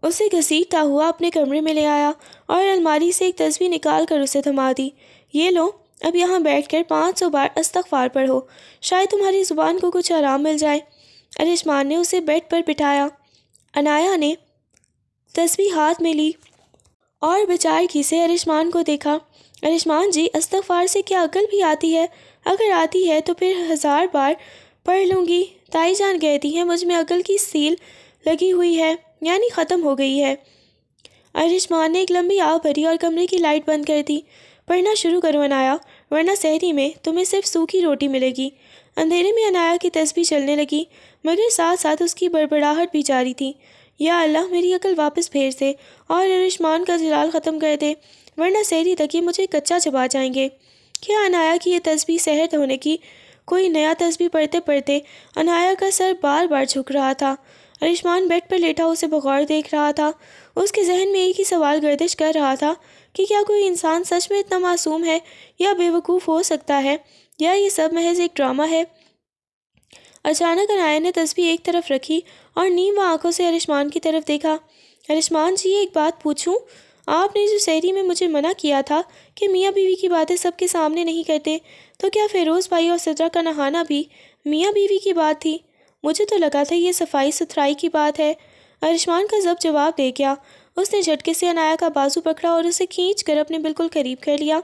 S1: اسے گھسیٹتا ہوا اپنے کمرے میں لے آیا اور الماری سے ایک تسبیح نکال کر اسے تھما دی۔ یہ لو، اب یہاں بیٹھ کر 500 بار استغفار پڑھو، شاید تمہاری زبان کو کچھ آرام مل جائے۔ ارشمان نے اسے بیڈ پر بٹھایا۔ عنایا نے تسبیح ہاتھ میں لی اور بچار سے ارشمان کو دیکھا۔ ارشمان جی، استغفار سے کیا عقل بھی آتی ہے؟ اگر آتی ہے تو پھر 1000 بار پڑھ لوں گی۔ تائی جان کہتی ہیں مجھ میں عقل کی سیل لگی ہوئی ہے، یعنی ختم ہو گئی ہے۔ ارشمان نے ایک لمبی آہ بھری اور کمرے کی لائٹ بند کر دی۔ پڑھنا شروع کرو عنایا، ورنہ سحری میں تمہیں صرف سوکھی روٹی ملے گی۔ اندھیرے میں عنایا کی تسبیح چلنے لگی، مگر ساتھ ساتھ اس کی بڑبڑاہٹ بھی جاری تھی۔ یا اللہ، میری عقل واپس بھیج دے اور ارشمان کا جلال ختم کر دے، ورنہ سحری تک یہ مجھے کچا چبا جائیں گے۔ کیا عنایا کی یہ تسبیح سحر ہونے کی؟ کوئی نیا تسبیح پڑھتے پڑھتے عنایا کا سر بار بار جھک رہا تھا۔ ارشمان بیڈ پر لیٹا اسے بغور دیکھ رہا تھا۔ اس کے ذہن میں ایک ہی سوال گردش کر رہا تھا کہ کیا کوئی انسان سچ میں اتنا معصوم ہے یا بے وقوف ہو سکتا ہے، یا یہ سب محض ایک ڈرامہ ہے؟ اچانک عنایا نے تسبیح ایک طرف رکھی اور نیم آنکھوں سے ارشمان کی طرف دیکھا۔ ارشمان جی، ایک بات پوچھوں؟ آپ نے جو سحری میں مجھے منع کیا تھا کہ میاں بیوی کی باتیں سب کے سامنے نہیں کرتے، تو کیا فیروز بھائی اور سدرا کا نہانا بھی میاں بیوی کی بات تھی؟ مجھے تو لگا تھا یہ صفائی ستھرائی کی بات ہے۔ ارشمان کا ضبط جواب دے گیا۔ اس نے جھٹکے سے عنایا کا بازو پکڑا اور اسے کھینچ کر اپنے بالکل قریب کر لیا۔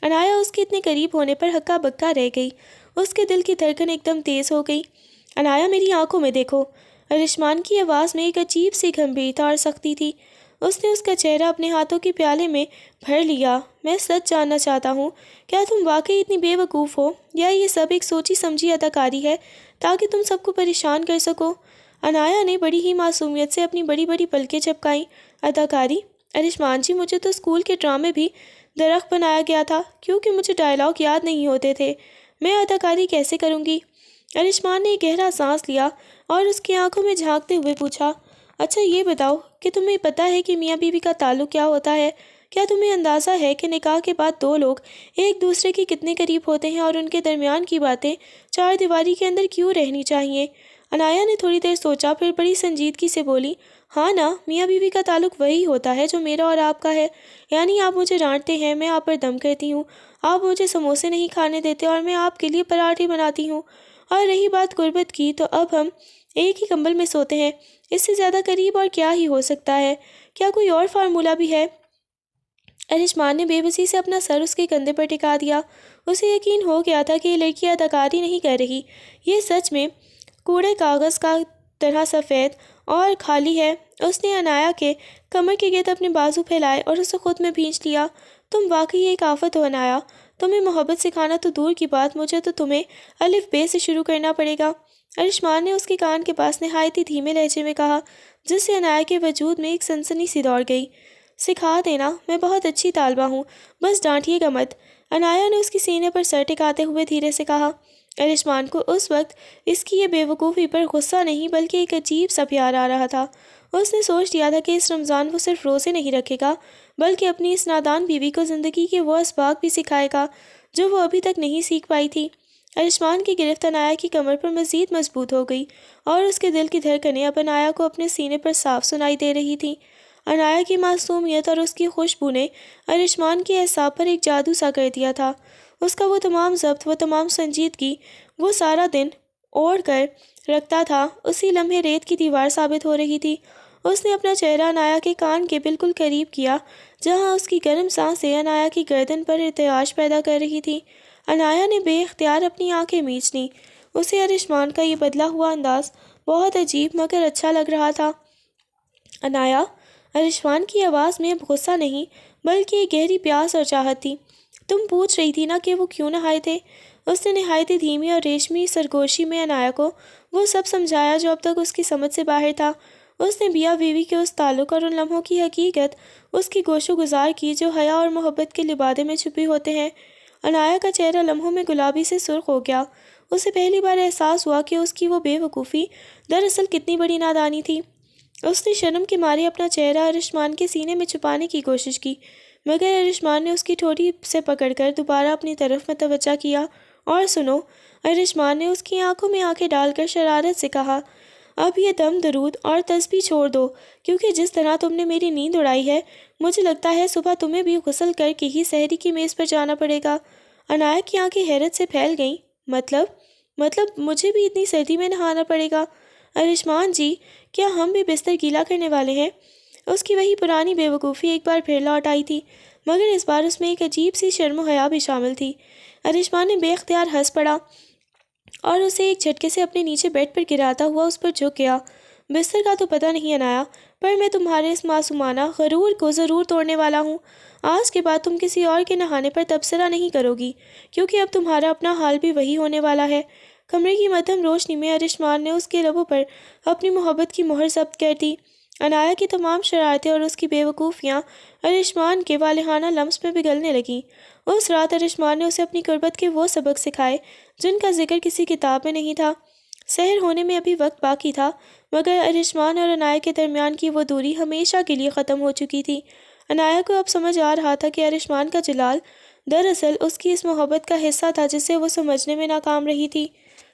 S1: عنایا اس کے اتنے قریب ہونے پر ہکا بکا رہ گئی۔ اس کے دل کی دھڑکن ایک دم تیز ہو گئی۔ عنایا، میری آنکھوں میں دیکھو۔ ارشمان کی آواز میں ایک عجیب سی گمبھیرتا اور سختی تھی۔ اس نے اس کا چہرہ اپنے ہاتھوں کے پیالے میں بھر لیا۔ میں سچ جاننا چاہتا ہوں، کیا تم واقعی اتنی بے وقوف ہو، یا یہ سب ایک سوچی سمجھی اداکاری ہے تاکہ تم سب کو پریشان کر سکو؟ عنایا نے بڑی ہی معصومیت سے اپنی بڑی بڑی پلکیں چپکائیں۔ اداکاری؟ ارشمان جی، مجھے تو اسکول کے ڈرامے بھی درخت بنایا گیا تھا کیونکہ مجھے ڈائلاگ یاد نہیں ہوتے تھے، میں اداکاری کیسے کروں گی؟ ارشمان نے گہرا سانس لیا اور اس کی آنکھوں میں جھانکتے ہوئے پوچھا، اچھا یہ بتاؤ کہ تمہیں پتہ ہے کہ میاں بیوی کا تعلق کیا ہوتا ہے؟ کیا تمہیں اندازہ ہے کہ نکاح کے بعد 2 لوگ ایک دوسرے کے کتنے قریب ہوتے ہیں اور ان کے درمیان کی باتیں 4 دیواری کے اندر کیوں رہنی چاہیے؟ عنایا نے تھوڑی دیر سوچا، پھر بڑی سنجیدگی سے بولی، ہاں نا، میاں بیوی کا تعلق وہی ہوتا ہے جو میرا اور آپ کا ہے، یعنی آپ مجھے ڈانٹتے ہیں، میں آپ پر دم کرتی ہوں، آپ مجھے سموسے نہیں کھانے دیتے اور میں آپ کے لیے پراٹھے بناتی ہوں، اور رہی بات غربت کی تو اب ہم ایک ہی کمبل میں سوتے ہیں، اس سے زیادہ قریب اور کیا ہی ہو سکتا ہے؟ کیا کوئی اور فارمولہ بھی ہے؟ ارشمان نے بے بسی سے اپنا سر اس کے کندھے پر ٹکا دیا۔ اسے یقین ہو گیا تھا کہ یہ لڑکی اداکاری نہیں کر رہی، یہ سچ میں کوڑے کاغذ کا طرح سفید اور خالی ہے۔ اس نے عنایا کے کمر کے گرد اپنے بازو پھیلائے اور اسے خود میں بھینچ لیا۔ تم واقعی ایک آفت ہو عنایا، تمہیں محبت سکھانا تو دور کی بات، مجھے تو تمہیں الف بے سے شروع کرنا پڑے گا۔ ارشمان نے اس کے کان کے پاس نہایت ہی دھیمے لہجے میں کہا، جس سے عنایا کے وجود میں ایک سنسنی سی دوڑ گئی۔ سکھا دینا، میں بہت اچھی طالبہ ہوں، بس ڈانٹیے گا مت۔ عنایا نے اس کے سینے پر سر ٹکاتے ہوئے دھیرے سے کہا۔ ارشمان کو اس وقت اس کی یہ بے وقوفی پر غصہ نہیں بلکہ ایک عجیب سا پیار آ رہا تھا۔ اس نے سوچ لیا تھا کہ اس رمضان وہ صرف روزے نہیں رکھے گا بلکہ اپنی اس نادان بیوی کو زندگی کے وہ اسباق بھی سکھائے گا جو وہ ابھی تک نہیں سیکھ پائی تھی۔ ارشمان کی گرفت عنایا کی کمر پر مزید مضبوط ہو گئی اور اس کے دل کی دھڑکنیں اب عنایا کو اپنے سینے پر صاف سنائی دے رہی تھیں۔ عنایا کی معصومیت اور اس کی خوشبو نے ارشمان کے اعصاب پر ایک جادو سا کر دیا تھا۔ اس کا وہ تمام ضبط، وہ تمام سنجیدگی وہ سارا دن اوڑھ کر رکھتا تھا، اسی لمحے ریت کی دیوار ثابت ہو رہی تھی۔ اس نے اپنا چہرہ عنایا کے کان کے بالکل قریب کیا، جہاں اس کی گرم سانسیں عنایا کی گردن پر ارتعاش پیدا کر رہی تھی۔ عنایا نے بے اختیار اپنی آنکھیں میچ لیں۔ اسے ارشمان کا یہ بدلا ہوا انداز بہت عجیب مگر اچھا لگ رہا تھا۔ عنایا، ارشمان کی آواز میں اب غصہ نہیں بلکہ ایک گہری پیاس اور چاہت تھی۔ تم پوچھ رہی تھی نا کہ وہ کیوں نہائے تھے؟ اس نے نہایت دھیمی اور ریشمی سرگوشی میں عنایا کو وہ سب سمجھایا جو اب تک اس کی سمجھ سے باہر تھا۔ اس نے میاں بیوی کے اس تعلق اور ان لمحوں کی حقیقت اس کی گوش و گزار کی جو حیا اور محبت کے لبادے میں چھپی ہوتے ہیں۔ عنایا کا چہرہ لمحوں میں گلابی سے سرخ ہو گیا۔ اسے پہلی بار احساس ہوا کہ اس کی وہ بے وقوفی دراصل کتنی بڑی نادانی تھی۔ اس نے شرم کے مارے اپنا چہرہ ارشمان کے سینے میں چھپانے کی کوشش کی، مگر ارشمان نے اس کی ٹھوڑی سے پکڑ کر دوبارہ اپنی طرف متوجہ کیا۔ اور سنو، ارشمان نے اس کی آنکھوں میں آنکھیں ڈال کر شرارت سے کہا، اب یہ دم درود اور تسبیح چھوڑ دو، کیونکہ جس طرح تم نے میری نیند اڑائی ہے مجھے لگتا ہے صبح تمہیں بھی غسل کر کے ہی سحری کی میز پر جانا پڑے گا۔ عنایا کی آنکھیں حیرت سے پھیل گئیں۔ مطلب مجھے بھی اتنی سردی میں نہانا پڑے گا؟ ارشمان جی، کیا ہم بھی بستر گیلا کرنے والے ہیں؟ اس کی وہی پرانی بے وقوفی ایک بار پھر لوٹ آئی تھی، مگر اس بار اس میں ایک عجیب سی شرم و حیا بھی شامل تھی۔ ارشمان نے بے اختیار ہنس پڑا اور اسے ایک جھٹکے سے اپنے نیچے بیڈ پر گراتا ہوا اس پر جھک گیا۔ بستر کا تو پتہ نہیں عنایا، پر میں تمہارے اس معصومانہ غرور کو ضرور توڑنے والا ہوں۔ آج کے بعد تم کسی اور کے نہانے پر تبصرہ نہیں کرو گی، کیونکہ اب تمہارا اپنا حال بھی وہی ہونے والا ہے۔ کمرے کی مدھم روشنی میں ارشمان نے اس کے لبوں پر اپنی محبت کی مہر ضبط کر دی۔ عنایا کی تمام شرارتیں اور اس کی بے وقوفیاں ارشمان کے والہانہ لمس میں پگھلنے لگیں۔ اس رات ارشمان نے اسے اپنی قربت کے وہ سبق سکھائے جن کا ذکر کسی کتاب میں نہیں تھا۔ سحر ہونے میں ابھی وقت باقی تھا، مگر ارشمان اور عنایا کے درمیان کی وہ دوری ہمیشہ کے لیے ختم ہو چکی تھی۔ عنایا کو اب سمجھ آ رہا تھا کہ ارشمان کا جلال دراصل اس کی اس محبت کا حصہ تھا جسے وہ سمجھنے میں ناکام رہی تھی۔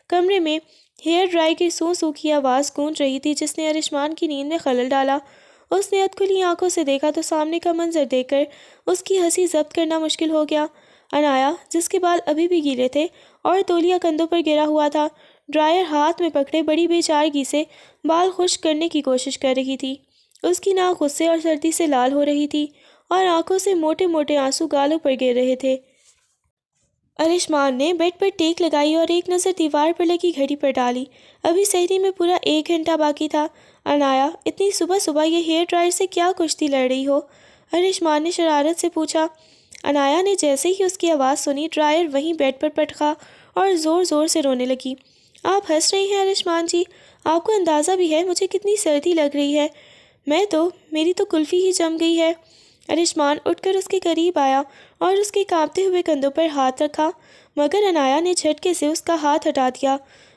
S1: کمرے میں ہیئر ڈرائی کی سوں سوں کی آواز گونج رہی تھی جس نے ارشمان کی نیند میں خلل ڈالا۔ اس نے ادھ کھلی آنکھوں سے دیکھا تو سامنے کا منظر دیکھ کر اس کی ہنسی ضبط کرنا مشکل ہو گیا۔ عنایا، جس کے بال ابھی بھی گیلے تھے اور تولیہ کندھوں پر گرا ہوا تھا، ڈرائر ہاتھ میں پکڑے بڑی بے چارگی سے بال خشک کرنے کی کوشش کر رہی تھی۔ اس کی ناک غصے اور سردی سے لال ہو رہی تھی اور آنکھوں سے موٹے موٹے آنسو گالوں پر گر رہے تھے۔ ارشمان نے بیڈ پر ٹیک لگائی اور ایک نظر دیوار پر لگی گھڑی پر ڈالی۔ ابھی سحری میں پورا 1 گھنٹہ باقی تھا۔ عنایا، اتنی صبح صبح یہ ہیئر ڈرائر سے کیا کشتی لڑ رہی ہو؟ ارشمان نے شرارت سے پوچھا۔ عنایا نے جیسے ہی اس کی آواز سنی ڈرائر وہیں بیڈ پر پٹکا اور زور زور سے رونے لگی۔ آپ ہنس رہی ہیں ارشمان جی؟ آپ کو اندازہ بھی ہے مجھے کتنی سردی لگ رہی ہے؟ میری تو کلفی ہی جم گئی ہے۔ ارشمان اٹھ کر اس کے قریب آیا اور اس کے کانپتے ہوئے کندھوں پر ہاتھ رکھا، مگر عنایا نے جھٹکے سے اس کا ہاتھ ہٹا دیا۔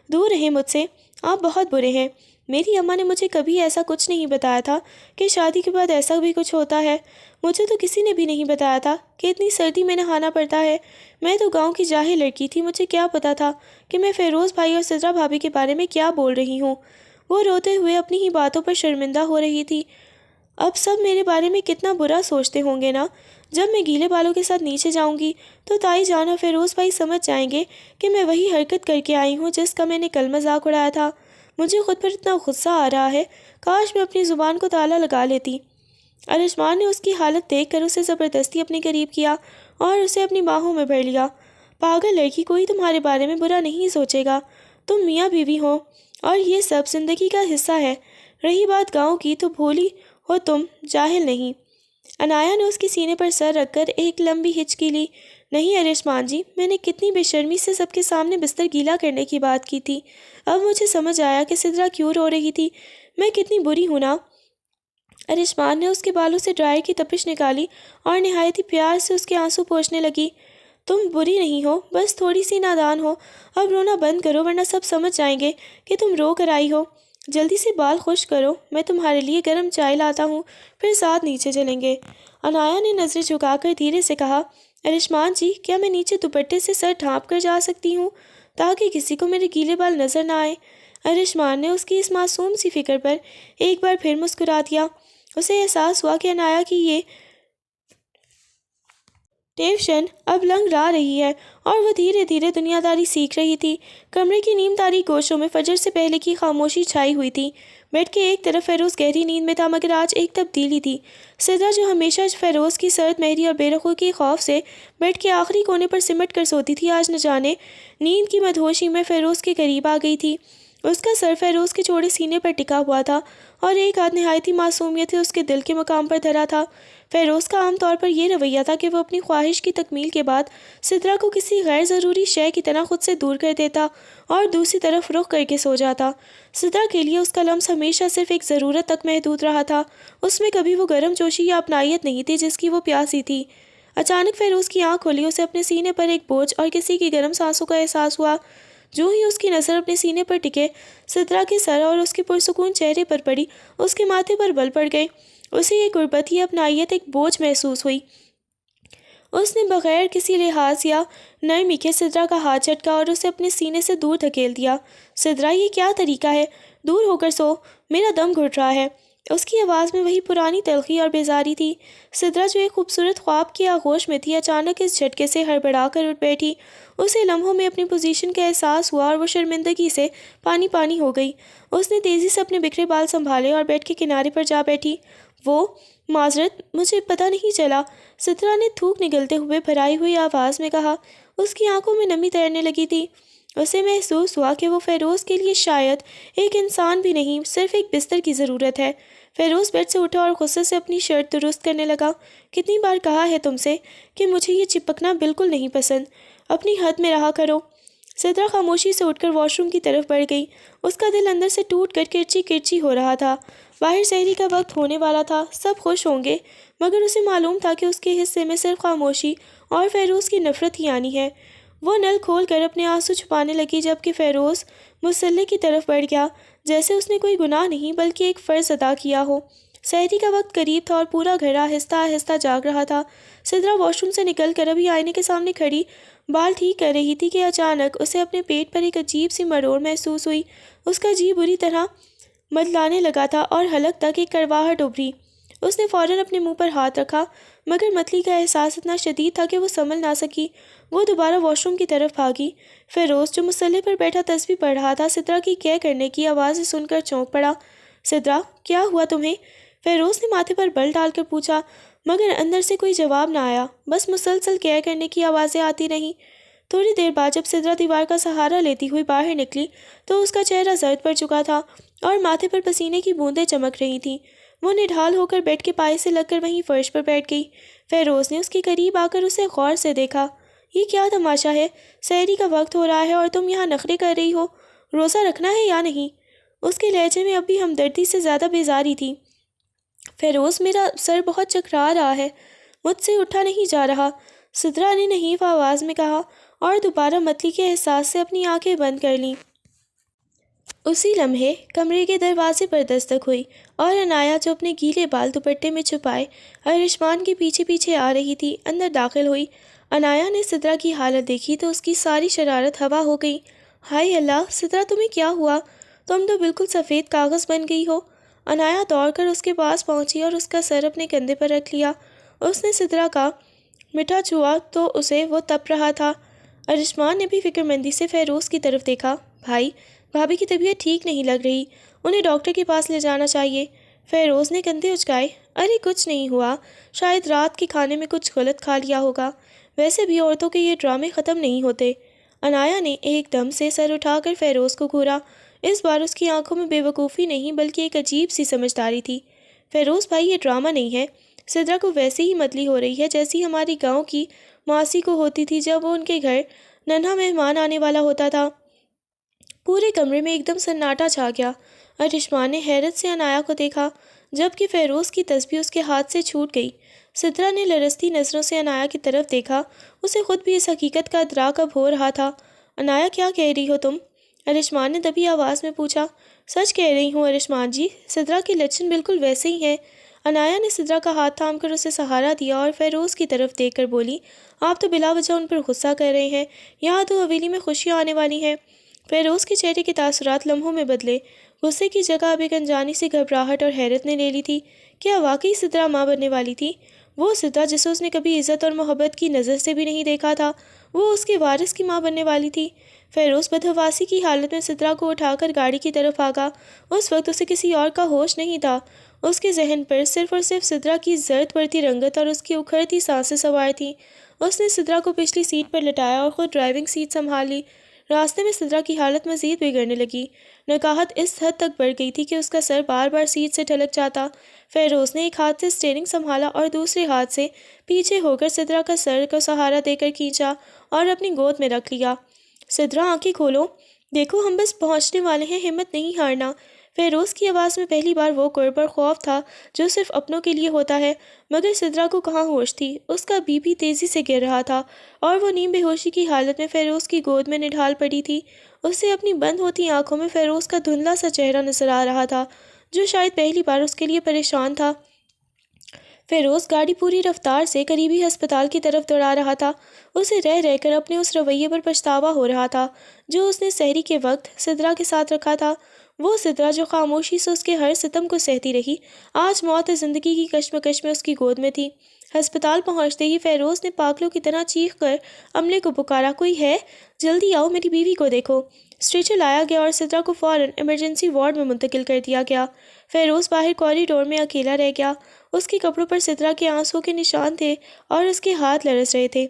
S1: دور رہیں مجھ سے، آپ بہت برے ہیں۔ میری اماں نے مجھے کبھی ایسا کچھ نہیں بتایا تھا کہ شادی کے بعد ایسا بھی کچھ ہوتا ہے۔ مجھے تو کسی نے بھی نہیں بتایا تھا کہ اتنی سردی میں نہانا پڑتا ہے۔ میں تو گاؤں کی جاہل لڑکی تھی، مجھے کیا پتا تھا کہ میں فیروز بھائی اور سدرا بھابھی کے بارے میں کیا بول رہی ہوں۔ وہ روتے ہوئے اپنی ہی باتوں پر شرمندہ ہو رہی تھی۔ اب سب میرے بارے میں کتنا برا سوچتے ہوں گے نا۔ جب میں گیلے بالوں کے ساتھ نیچے جاؤں گی تو تائی جان اور فیروز بھائی سمجھ جائیں گے کہ میں وہی حرکت کر کے آئی ہوں جس کا میں نے کل مذاق اڑایا تھا۔ مجھے خود پر اتنا غصہ آ رہا ہے، کاش میں اپنی زبان کو تالا لگا لیتی۔ ارشمان نے اس کی حالت دیکھ کر اسے زبردستی اپنے قریب کیا اور اسے اپنی باہوں میں بھر لیا۔ پاگل لڑکی، کوئی تمہارے بارے میں برا نہیں سوچے گا۔ تم میاں بیوی ہو اور یہ سب زندگی کا حصہ ہے۔ رہی بات گاؤں کی تو بھولی ہو تم، جاہل نہیں۔ عنایا نے اس کے سینے پر سر رکھ کر ایک لمبی ہچکی لی۔ نہیں ارشمان جی، میں نے کتنی بے شرمی سے سب کے سامنے بستر گیلا کرنے کی بات کی تھی۔ اب مجھے سمجھ آیا کہ سدرا کیوں رو رہی تھی۔ میں کتنی بری ہوں نا۔ ارشمان نے اس کے بالوں سے ڈرائر کی تپش نکالی اور نہایت ہی پیار سے اس کے آنسو پوچھنے لگی۔ تم بری نہیں ہو، بس تھوڑی سی نادان ہو۔ اب رونا بند کرو ورنہ سب سمجھ جائیں گے کہ تم رو کر آئی ہو۔ جلدی سے بال خشک کرو، میں تمہارے لیے گرم چائے لاتا ہوں، پھر ساتھ نیچے چلیں گے۔ انایا نے نظریں جھکا کر دھیرے سے کہا، ارشمان جی، کیا میں نیچے دوپٹے سے سر ڈھانپ کر جا سکتی ہوں تاکہ کسی کو میرے گیلے بال نظر نہ آئے؟ ارشمان نے اس کی اس معصوم سی فکر پر ایک بار پھر مسکرا دیا۔ اسے احساس ہوا کہ انایا کی یہ ٹیوشن اب لنگ را رہی ہے اور وہ دھیرے دھیرے دنیا داری سیکھ رہی تھی۔ کمرے کی نیم تاریک گوشوں میں فجر سے پہلے کی خاموشی چھائی ہوئی تھی۔ بیڈ کے ایک طرف فیروز گہری نیند میں تھا، مگر آج ایک تبدیلی تھی۔ سدرا جو ہمیشہ فیروز کی سرد مہری اور بے رخو کے خوف سے بیڈ کے آخری کونے پر سمٹ کر سوتی تھی، آج نہ جانے نیند کی مدہوشی میں فیروز کے قریب آ گئی تھی۔ اس کا سر فیروز کے چوڑے سینے پر ٹکا ہوا تھا اور ایک ہاتھ نہایت ہی معصومیت سے اس کے دل کے مقام پر دھرا تھا۔ فیروز کا عام طور پر یہ رویہ تھا کہ وہ اپنی خواہش کی تکمیل کے بعد سدرا کو کسی غیر ضروری شے کی طرح خود سے دور کر دیتا اور دوسری طرف رخ کر کے سو جاتا۔ سدرا کے لیے اس کا لمس ہمیشہ صرف ایک ضرورت تک محدود رہا تھا، اس میں کبھی وہ گرم جوشی یا اپنائیت نہیں تھی جس کی وہ پیاسی تھی۔ اچانک فیروز کی آنکھ کھلی، اسے اپنے سینے پر ایک بوجھ اور کسی کی گرم سانسوں کا احساس ہوا۔ جو ہی اس کی نظر اپنے سینے پر ٹکے سدرا کے سر اور اس کے پرسکون چہرے پر پڑی، اس کے ماتھے پر بل پڑ گئے۔ اسے یہ غربت، یہ اپنائیت ایک بوجھ محسوس ہوئی۔ اس نے بغیر کسی لحاظ یا نرمی کے سدرا کا ہاتھ جھٹکا اور اسے اپنے سینے سے دور دھکیل دیا۔ سدرا، یہ کیا طریقہ ہے؟ دور ہو کر سو، میرا دم گھٹ رہا ہے۔ اس کی آواز میں وہی پرانی تلخی اور بیزاری تھی۔ سدرا جو ایک خوبصورت خواب کی آغوش میں تھی، اچانک اس جھٹکے سے ہڑبڑا کر اٹھ بیٹھی۔ اسے لمحوں میں اپنی پوزیشن کا احساس ہوا اور وہ شرمندگی سے پانی پانی ہو گئی۔ اس نے تیزی سے اپنے بکھرے بال سنبھالے اور بیڈ کے کنارے پر جا بیٹھی۔ وہ معذرت، مجھے پتہ نہیں چلا، سدرا نے تھوک نگلتے ہوئے بھرائی ہوئی آواز میں کہا۔ اس کی آنکھوں میں نمی تیرنے لگی تھی۔ اسے محسوس ہوا کہ وہ فیروز کے لیے شاید ایک انسان بھی نہیں، صرف ایک بستر کی ضرورت ہے۔ فیروز بیڈ سے اٹھا اور غصے سے اپنی شرٹ درست کرنے لگا۔ کتنی بار کہا ہے تم سے کہ مجھے یہ چپکنا بالکل نہیں پسند، اپنی حد میں رہا کرو۔ سدرا خاموشی سے اٹھ کر واش روم کی طرف بڑھ گئی۔ اس کا دل اندر سے ٹوٹ کر کرچی کرچی ہو رہا تھا۔ باہر سحری کا وقت ہونے والا تھا، سب خوش ہوں گے، مگر اسے معلوم تھا کہ اس کے حصے میں صرف خاموشی اور فیروز کی نفرت ہی آنی ہے۔ وہ نل کھول کر اپنے آنسو چھپانے لگی، جبکہ فیروز مصلے کی طرف بڑھ گیا، جیسے اس نے کوئی گناہ نہیں بلکہ ایک فرض ادا کیا ہو۔ سحری کا وقت قریب تھا اور پورا گھر آہستہ آہستہ جاگ رہا تھا۔ سدرا واش روم سے نکل کر ابھی آئینے کے سامنے کھڑی بال ٹھیک کر رہی تھی کہ اچانک اسے اپنے پیٹ پر ایک عجیب سی مروڑ محسوس ہوئی۔ اس کا جی بری طرح مدلانے لگا تھا اور حلق تک ایک کڑواہٹ ابھری۔ اس نے فوراً اپنے منہ پر ہاتھ رکھا، مگر متلی کا احساس اتنا شدید تھا کہ وہ سنبھل نہ سکی۔ وہ دوبارہ واش روم کی طرف بھاگی۔ فیروز جو مصلے پر بیٹھا تسبیح پڑھ رہا تھا، سدرا کی کہہ کرنے کی آوازیں سن کر چونک پڑا۔ سدرا، کیا ہوا تمہیں؟ فیروز نے ماتھے پر بل ڈال کر پوچھا، مگر اندر سے کوئی جواب نہ آیا، بس مسلسل کہہ کرنے کی آوازیں آتی رہیں۔ تھوڑی دیر بعد جب سدرا دیوار کا سہارا لیتی ہوئی باہر نکلی تو اس کا چہرہ زرد پڑ چکا تھا اور ماتھے پر پسینے کی بوندیں چمک رہی تھیں۔ وہ نڈھال ہو کر بیڈ کے پائے سے لگ کر وہیں فرش پر بیٹھ گئی۔ فیروز نے اس کے قریب آ کر اسے غور سے دیکھا۔ یہ کیا تماشا ہے؟ سحری کا وقت ہو رہا ہے اور تم یہاں نخرے کر رہی ہو، روزہ رکھنا ہے یا نہیں؟ اس کے لہجے میں اب بھی ہمدردی سے زیادہ بیزاری تھی۔ فیروز، میرا سر بہت چکرا رہا ہے، مجھ سے اٹھا نہیں جا رہا، سدرا نے نحیف آواز میں کہا اور دوبارہ متلی کے احساس سے اپنی آنکھیں بند کر لیں۔ اسی لمحے کمرے کے دروازے پر دستک ہوئی اور انایا جو اپنے گیلے بال دوپٹے میں چھپائے ارشمان کے پیچھے پیچھے آ رہی تھی، اندر داخل ہوئی۔ انایا نے سدرا کی حالت دیکھی تو اس کی ساری شرارت ہوا ہو گئی۔ ہائے اللہ، سدرا تمہیں کیا ہوا؟ تم تو بالکل سفید کاغذ بن گئی ہو۔ انایا دوڑ کر اس کے پاس پہنچی اور اس کا سر اپنے کندھے پر رکھ لیا۔ اس نے سدرا کا مٹھا چھوا تو اسے وہ تپ رہا تھا۔ ارشمان نے بھی فکر مندی سے فیروز کی طرف دیکھا۔ بھائی، بھابھی کی طبیعت ٹھیک نہیں لگ رہی، انہیں ڈاکٹر کے پاس لے جانا چاہیے۔ فیروز نے کندھے اچکائے۔ ارے کچھ نہیں ہوا، شاید رات کے کھانے میں کچھ غلط کھا لیا ہوگا، ویسے بھی عورتوں کے یہ ڈرامے ختم نہیں ہوتے۔ انایا نے ایک دم سے سر اٹھا کر فیروز کو گھورا۔ اس بار اس کی آنکھوں میں بے وقوفی نہیں بلکہ ایک عجیب سی سمجھداری تھی۔ فیروز بھائی، یہ ڈرامہ نہیں ہے، سدرا کو ویسے ہی متلی ہو رہی ہے جیسی ہماری گاؤں کی ماسی کو ہوتی تھی جب وہ ان کے گھر ننھا مہمان آنے والا ہوتا تھا۔ پورے کمرے میں ایک دم سناٹا چھا گیا۔ ارشمان نے حیرت سے انایا کو دیکھا، جبکہ فیروز کی تسبیح اس کے ہاتھ سے چھوٹ گئی۔ سدرا نے لرزتی نظروں سے انایا کی طرف دیکھا، اسے خود بھی اس حقیقت کا ادراک اب ہو رہا تھا۔ انایا، کیا کہہ رہی ہو تم؟ ارشمان نے دبی آواز میں پوچھا۔ سچ کہہ رہی ہوں ارشمان جی، سدرا کے لچن بالکل ویسے ہی ہیں۔ عنایا نے سدرا کا ہاتھ تھام کر اسے سہارا دیا اور فیروز کی طرف دیکھ کر بولی، آپ تو بلا وجہ ان پر غصہ کر رہے ہیں، یہاں تو حویلی میں خوشیاں آنے والی ہیں۔ فیروز کے چہرے کے تاثرات لمحوں میں بدلے، غصے کی جگہ اب ایک انجانی سی گھبراہٹ اور حیرت نے لے لی تھی۔ کیا واقعی سدرا ماں بننے والی تھی؟ وہ سدرا جسے اس نے کبھی عزت اور محبت کی نظر سے بھی نہیں دیکھا تھا، وہ اس کے وارث کی ماں بننے والی تھی۔ فیروز بدحواسی کی حالت میں سدرا کو اٹھا کر گاڑی کی طرف بھاگا۔ اس وقت اسے کسی اور کا ہوش نہیں تھا، اس کے ذہن پر صرف اور صرف سدرا کی زرد پڑتی رنگت اور اس کی اکھڑتی سانسیں سوار تھیں۔ اس نے سدرا کو پچھلی سیٹ پر لٹایا اور خود ڈرائیونگ سیٹ سنبھال لی۔ راستے میں سدرا کی حالت مزید بگڑنے لگی، نکاہت اس حد تک بڑھ گئی تھی کہ اس کا سر بار بار سیٹ سے ٹھلک جاتا۔ فیروز نے ایک ہاتھ سے اسٹیئرنگ سنبھالا اور دوسرے ہاتھ سے پیچھے ہو کر سدرا کا سر کو سہارا دے کر کھینچا اور اپنی گود میں رکھ لیا۔ سدرا آنکھیں کھولو، دیکھو ہم بس پہنچنے والے ہیں، ہمت نہیں ہارنا۔ فیروز کی آواز میں پہلی بار وہ قرب اور خوف تھا جو صرف اپنوں کے لیے ہوتا ہے، مگر سدرا کو کہاں ہوش تھی، اس کا بی پی تیزی سے گر رہا تھا اور وہ نیم بے ہوشی کی حالت میں فیروز کی گود میں نڈھال پڑی تھی۔ اسے اپنی بند ہوتی آنکھوں میں فیروز کا دھندلا سا چہرہ نظر آ رہا تھا جو شاید پہلی بار اس کے لیے پریشان تھا۔ فیروز گاڑی پوری رفتار سے قریبی ہسپتال کی طرف دوڑا رہا تھا۔ اسے رہ رہ کر اپنے اس رویے پر پچھتاوا ہو رہا تھا جو اس نے سحری کے وقت سدرا کے ساتھ رکھا تھا۔ وہ سدرا جو خاموشی سے اس کے ہر ستم کو سہتی رہی، آج موت زندگی کی کشمکش میں اس کی گود میں تھی۔ ہسپتال پہنچتے ہی فیروز نے پاگلوں کی طرح چیخ کر عملے کو پکارا، کوئی ہے؟ جلدی آؤ، میری بیوی کو دیکھو۔ اسٹریچر لایا گیا اور سدرا کو فوراً ایمرجنسی وارڈ میں منتقل کر دیا گیا۔ فیروز باہر کوریڈور میں اکیلا رہ گیا۔ اس کے کپڑوں پر سدرا کے آنسوں کے نشان تھے اور اس کے ہاتھ لرز رہے تھے۔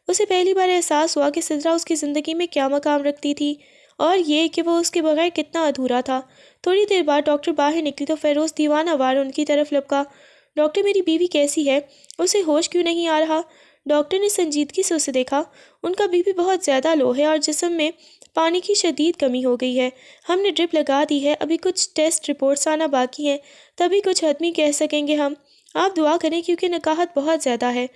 S1: اسے پہلی بار احساس ہوا کہ سدرا اس کی زندگی میں کیا مقام رکھتی تھی اور یہ کہ وہ اس کے بغیر کتنا ادھورا تھا۔ تھوڑی دیر بعد ڈاکٹر باہر نکلی تو فیروز دیوانہ وار ان کی طرف لپکا، ڈاکٹر میری بیوی کیسی ہے؟ اسے ہوش کیوں نہیں آ رہا؟ ڈاکٹر نے سنجیدگی سے اسے دیکھا، ان کا بی پی بہت زیادہ لو ہے اور جسم میں پانی کی شدید کمی ہو گئی ہے، ہم نے ڈرپ لگا دی ہے، ابھی کچھ ٹیسٹ رپورٹس آنا باقی ہیں، تبھی کچھ حتمی کہہ سکیں گے ہم، آپ دعا کریں کیونکہ نکاہت بہت زیادہ ہے۔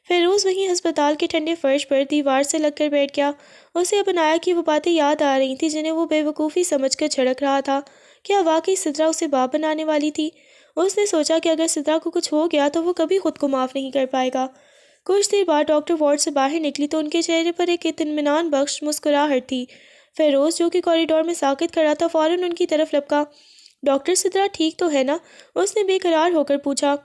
S1: فیروز وہیں ہسپتال کے ٹھنڈے فرش پر دیوار سے لگ کر بیٹھ گیا۔ اسے اب عنایا کی وہ باتیں یاد آ رہی تھیں جنہیں وہ بے وقوفی سمجھ کر جھڑک رہا تھا۔ کیا واقعی سدرا اسے باپ بنانے والی تھی؟ اس نے سوچا کہ اگر سدرا کو کچھ ہو گیا تو وہ کبھی خود کو معاف نہیں کر پائے گا۔ کچھ دیر بعد ڈاکٹر وارڈ سے باہر نکلی تو ان کے چہرے پر ایک اطمینان بخش مسکراہٹ تھی۔ فیروز جو کہ کوریڈور میں ساکت کھڑا تھا فوراً ان کی طرف لپکا، ڈاکٹر سدرا ٹھیک تو ہے نا؟ اس نے بے قرار ہو کر پوچھا۔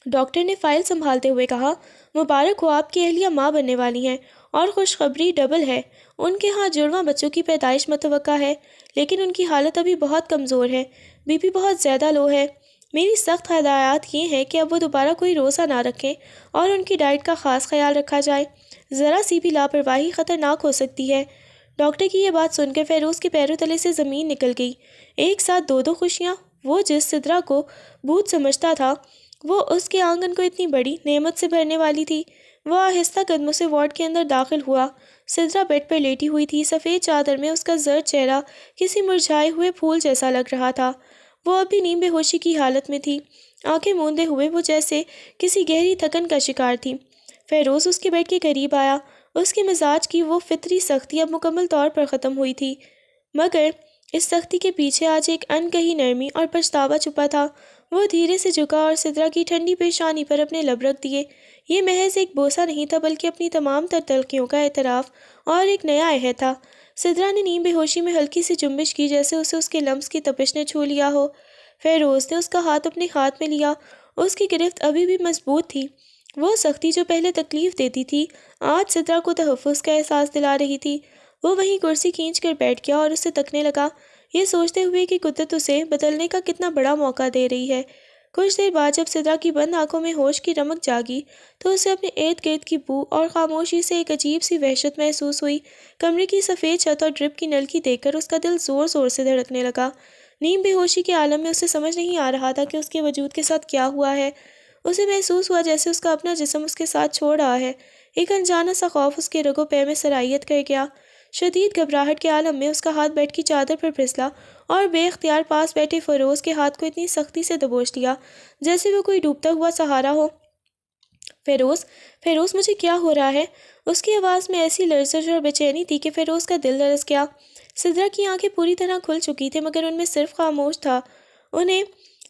S1: ڈاکٹر نے فائل سنبھالتے ہوئے کہا، مبارک ہو، آپ کی اہلیہ ماں بننے والی ہیں اور خوشخبری ڈبل ہے، ان کے ہاں جڑواں بچوں کی پیدائش متوقع ہے، لیکن ان کی حالت ابھی بہت کمزور ہے، بی پی بہت زیادہ لو ہے۔ میری سخت ہدایات یہ ہیں کہ اب وہ دوبارہ کوئی روزہ نہ رکھیں اور ان کی ڈائٹ کا خاص خیال رکھا جائے، ذرا سی بھی لاپرواہی خطرناک ہو سکتی ہے۔ ڈاکٹر کی یہ بات سن کر فیروز کے پیروں تلے سے زمین نکل گئی۔ ایک ساتھ دو خوشیاں، وہ جس سدرا کو بھوت سمجھتا تھا وہ اس کے آنگن کو اتنی بڑی نعمت سے بھرنے والی تھی۔ وہ آہستہ قدموں سے وارڈ کے اندر داخل ہوا۔ سدرا بیڈ پر لیٹی ہوئی تھی، سفید چادر میں اس کا زرد چہرہ کسی مرجھائے ہوئے پھول جیسا لگ رہا تھا۔ وہ اب بھی نیم بے ہوشی کی حالت میں تھی، آنکھیں موندے ہوئے وہ جیسے کسی گہری تھکن کا شکار تھی۔ فیروز اس کے بیڈ کے قریب آیا، اس کے مزاج کی وہ فطری سختی اب مکمل طور پر ختم ہوئی تھی، مگر اس سختی کے پیچھے آج ایک انکہی نرمی اور پچھتاوا چھپا تھا۔ وہ دھیرے سے جھکا اور سدرا کی ٹھنڈی پیشانی پر اپنے لب رکھ دیے۔ یہ محض ایک بوسہ نہیں تھا بلکہ اپنی تمام تر تلخیوں کا اعتراف اور ایک نیا عہد تھا۔ سدرا نے نیم بے ہوشی میں ہلکی سی جنبش کی جیسے اسے اس کے لمس کی تپش نے چھو لیا ہو۔ فیروز نے اس کا ہاتھ اپنے ہاتھ میں لیا، اس کی گرفت ابھی بھی مضبوط تھی۔ وہ سختی جو پہلے تکلیف دیتی تھی آج سدرا کو تحفظ کا احساس دلا رہی تھی۔ وہ وہیں کرسی کھینچ کر بیٹھ گیا اور اسے تکنے لگا، یہ سوچتے ہوئے کہ قدرت اسے بدلنے کا کتنا بڑا موقع دے رہی ہے۔ کچھ دیر بعد جب سدرا کی بند آنکھوں میں ہوش کی رمق جاگی تو اسے اپنے ارد گرد کی بو اور خاموشی سے ایک عجیب سی وحشت محسوس ہوئی۔ کمرے کی سفید چھت اور ڈرپ کی نلکی دیکھ کر اس کا دل زور زور سے دھڑکنے لگا۔ نیم بے ہوشی کے عالم میں اسے سمجھ نہیں آ رہا تھا کہ اس کے وجود کے ساتھ کیا ہوا ہے۔ اسے محسوس ہوا جیسے اس کا اپنا جسم اس کے ساتھ چھوڑ رہا ہے۔ ایک انجانا سا خوف اس کے رگوں پے میں سرایت کر گیا۔ شدید گھبراہٹ کے عالم میں اس کا ہاتھ بیڈ کی چادر پر پھسلا اور بے اختیار پاس بیٹھے فیروز کے ہاتھ کو اتنی سختی سے دبوچ لیا جیسے وہ کوئی ڈوبتا ہوا سہارا ہو۔ فیروز مجھے کیا ہو رہا ہے؟ اس کی آواز میں ایسی لرزش اور بے چینی تھی کہ فیروز کا دل لرز گیا۔ سدرا کی آنکھیں پوری طرح کھل چکی تھیں مگر ان میں صرف خاموش تھا، انہیں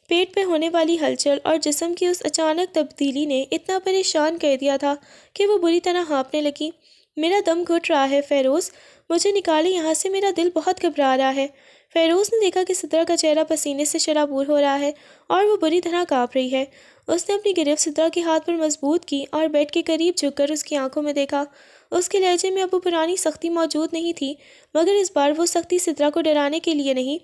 S1: پیٹ پہ ہونے والی ہلچل اور جسم کی اس اچانک تبدیلی نے اتنا پریشان کر دیا تھا کہ وہ بری طرح ہانپنے لگی۔ میرا دم گھٹ رہا ہے فیروز، مجھے نکالے یہاں سے، میرا دل بہت گھبرا رہا ہے۔ فیروز نے دیکھا کہ سدرا کا چہرہ پسینے سے شرابور ہو رہا ہے اور وہ بری طرح کانپ رہی ہے۔ اس نے اپنی گرفت سدرا کے ہاتھ پر مضبوط کی اور بیڈ کے قریب جھک کر اس کی آنکھوں میں دیکھا۔ اس کے لہجے میں اب وہ پرانی سختی موجود نہیں تھی، مگر اس بار وہ سختی سدرا کو ڈرانے کے لیے نہیں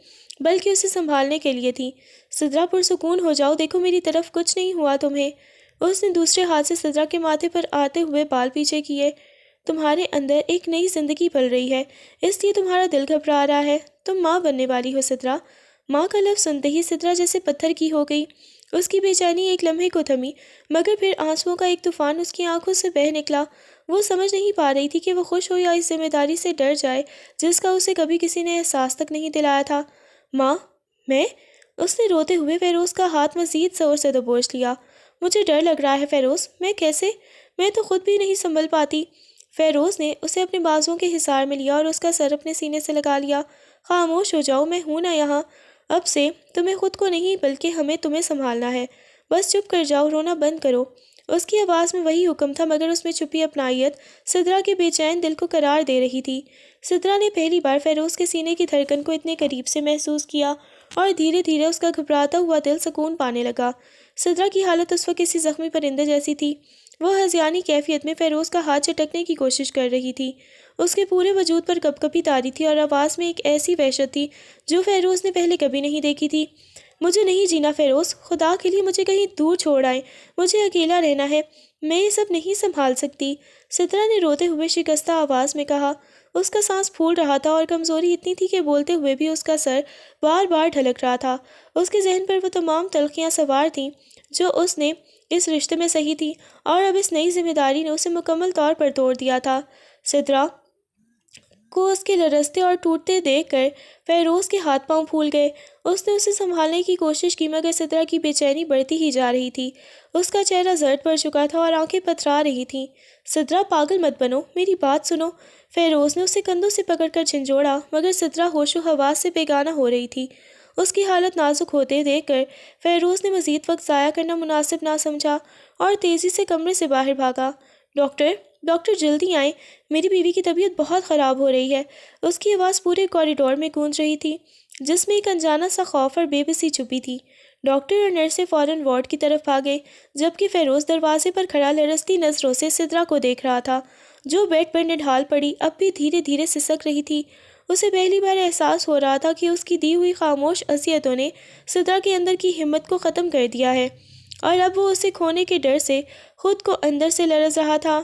S1: بلکہ اسے سنبھالنے کے لیے تھی۔ سدرا پرسکون ہو جاؤ، دیکھو میری طرف، کچھ نہیں ہوا تمہیں۔ اس نے دوسرے ہاتھ سے سدرا کے ماتھے پر آتے ہوئے بال پیچھے کیے۔ تمہارے اندر ایک نئی زندگی پل رہی ہے، اس لیے تمہارا دل گھبرا رہا ہے۔ تم ماں بننے والی ہو سدرا۔ ماں کا لفظ سنتے ہی سدرا جیسے پتھر کی ہو گئی۔ اس کی بے چینی ایک لمحے کو تھمی، مگر پھر آنسوؤں کا ایک طوفان اس کی آنکھوں سے بہہ نکلا۔ وہ سمجھ نہیں پا رہی تھی کہ وہ خوش ہو یا اس ذمہ داری سے ڈر جائے جس کا اسے کبھی کسی نے احساس تک نہیں دلایا تھا۔ ماں، میں؟ اس نے روتے ہوئے فیروز کا ہاتھ مزید زور سے دبوچ لیا۔ مجھے ڈر لگ رہا ہے فیروز، میں کیسے؟ میں تو خود بھی نہیں سنبھل پاتی۔ فیروز نے اسے اپنے بازوؤں کے حصار میں لیا اور اس کا سر اپنے سینے سے لگا لیا۔ خاموش ہو جاؤ، میں ہوں نا یہاں۔ اب سے تمہیں خود کو نہیں بلکہ ہمیں تمہیں سنبھالنا ہے۔ بس چپ کر جاؤ، رونا بند کرو۔ اس کی آواز میں وہی حکم تھا، مگر اس میں چھپی اپنائیت سدرا کے بے چین دل کو قرار دے رہی تھی۔ سدرا نے پہلی بار فیروز کے سینے کی دھڑکن کو اتنے قریب سے محسوس کیا اور دھیرے دھیرے اس کا گھبراتا ہوا دل سکون پانے لگا۔ سدرا کی حالت اس وقت کسی زخمی پرندے جیسی تھی۔ وہ ہذیانی کیفیت میں فیروز کا ہاتھ چٹکنے کی کوشش کر رہی تھی۔ اس کے پورے وجود پر کپ کپی طاری تھی اور آواز میں ایک ایسی وحشت تھی جو فیروز نے پہلے کبھی نہیں دیکھی تھی۔ مجھے نہیں جینا فیروز، خدا کے لیے مجھے کہیں دور چھوڑ آئیں، مجھے اکیلا رہنا ہے، میں یہ سب نہیں سنبھال سکتی، سدرا نے روتے ہوئے شکستہ آواز میں کہا۔ اس کا سانس پھول رہا تھا اور کمزوری اتنی تھی کہ بولتے ہوئے بھی اس کا سر بار بار ڈھلک رہا تھا۔ اس کے ذہن پر وہ تمام تلخیاں سوار تھیں جو اس نے اس رشتے میں سہی تھی، اور اب اس نئی ذمہ داری نے اسے مکمل طور پر توڑ دیا تھا۔ سدرا کو اس کے لرزتے اور ٹوٹتے دیکھ کر فیروز کے ہاتھ پاؤں پھول گئے۔ اس نے اسے سنبھالنے کی کوشش کی، مگر سدرا کی بے چینی بڑھتی ہی جا رہی تھی۔ اس کا چہرہ زرد پڑ چکا تھا اور آنکھیں پتھرا رہی تھیں۔ سدرا، پاگل مت بنو، میری بات سنو۔ فیروز نے اسے کندھوں سے پکڑ کر جھنجھوڑا، مگر سدرا ہوش و حواس سے بیگانہ ہو رہی تھی۔ اس کی حالت نازک ہوتے دیکھ کر فیروز نے مزید وقت ضائع کرنا مناسب نہ سمجھا اور تیزی سے کمرے سے باہر بھاگا۔ ڈاکٹر جلدی آئیں، میری بیوی کی طبیعت بہت خراب ہو رہی ہے۔ اس کی آواز پورے کوریڈور میں گونج رہی تھی، جس میں ایک انجانہ سا خوف اور بے بسی چھپی تھی۔ ڈاکٹر اور نرسیں فوراً وارڈ کی طرف بھاگے، جبکہ فیروز دروازے پر کھڑا لرزتی نظروں سے سدرا کو دیکھ رہا تھا، جو بیڈ پر نڈھال پڑی اب بھی دھیرے دھیرے سسک رہی تھی۔ اسے پہلی بار احساس ہو رہا تھا کہ اس کی دی ہوئی خاموش اذیتوں نے سدرا کے اندر کی ہمت کو ختم کر دیا ہے، اور اب وہ اسے کھونے کے ڈر سے خود کو اندر سے لرز رہا تھا۔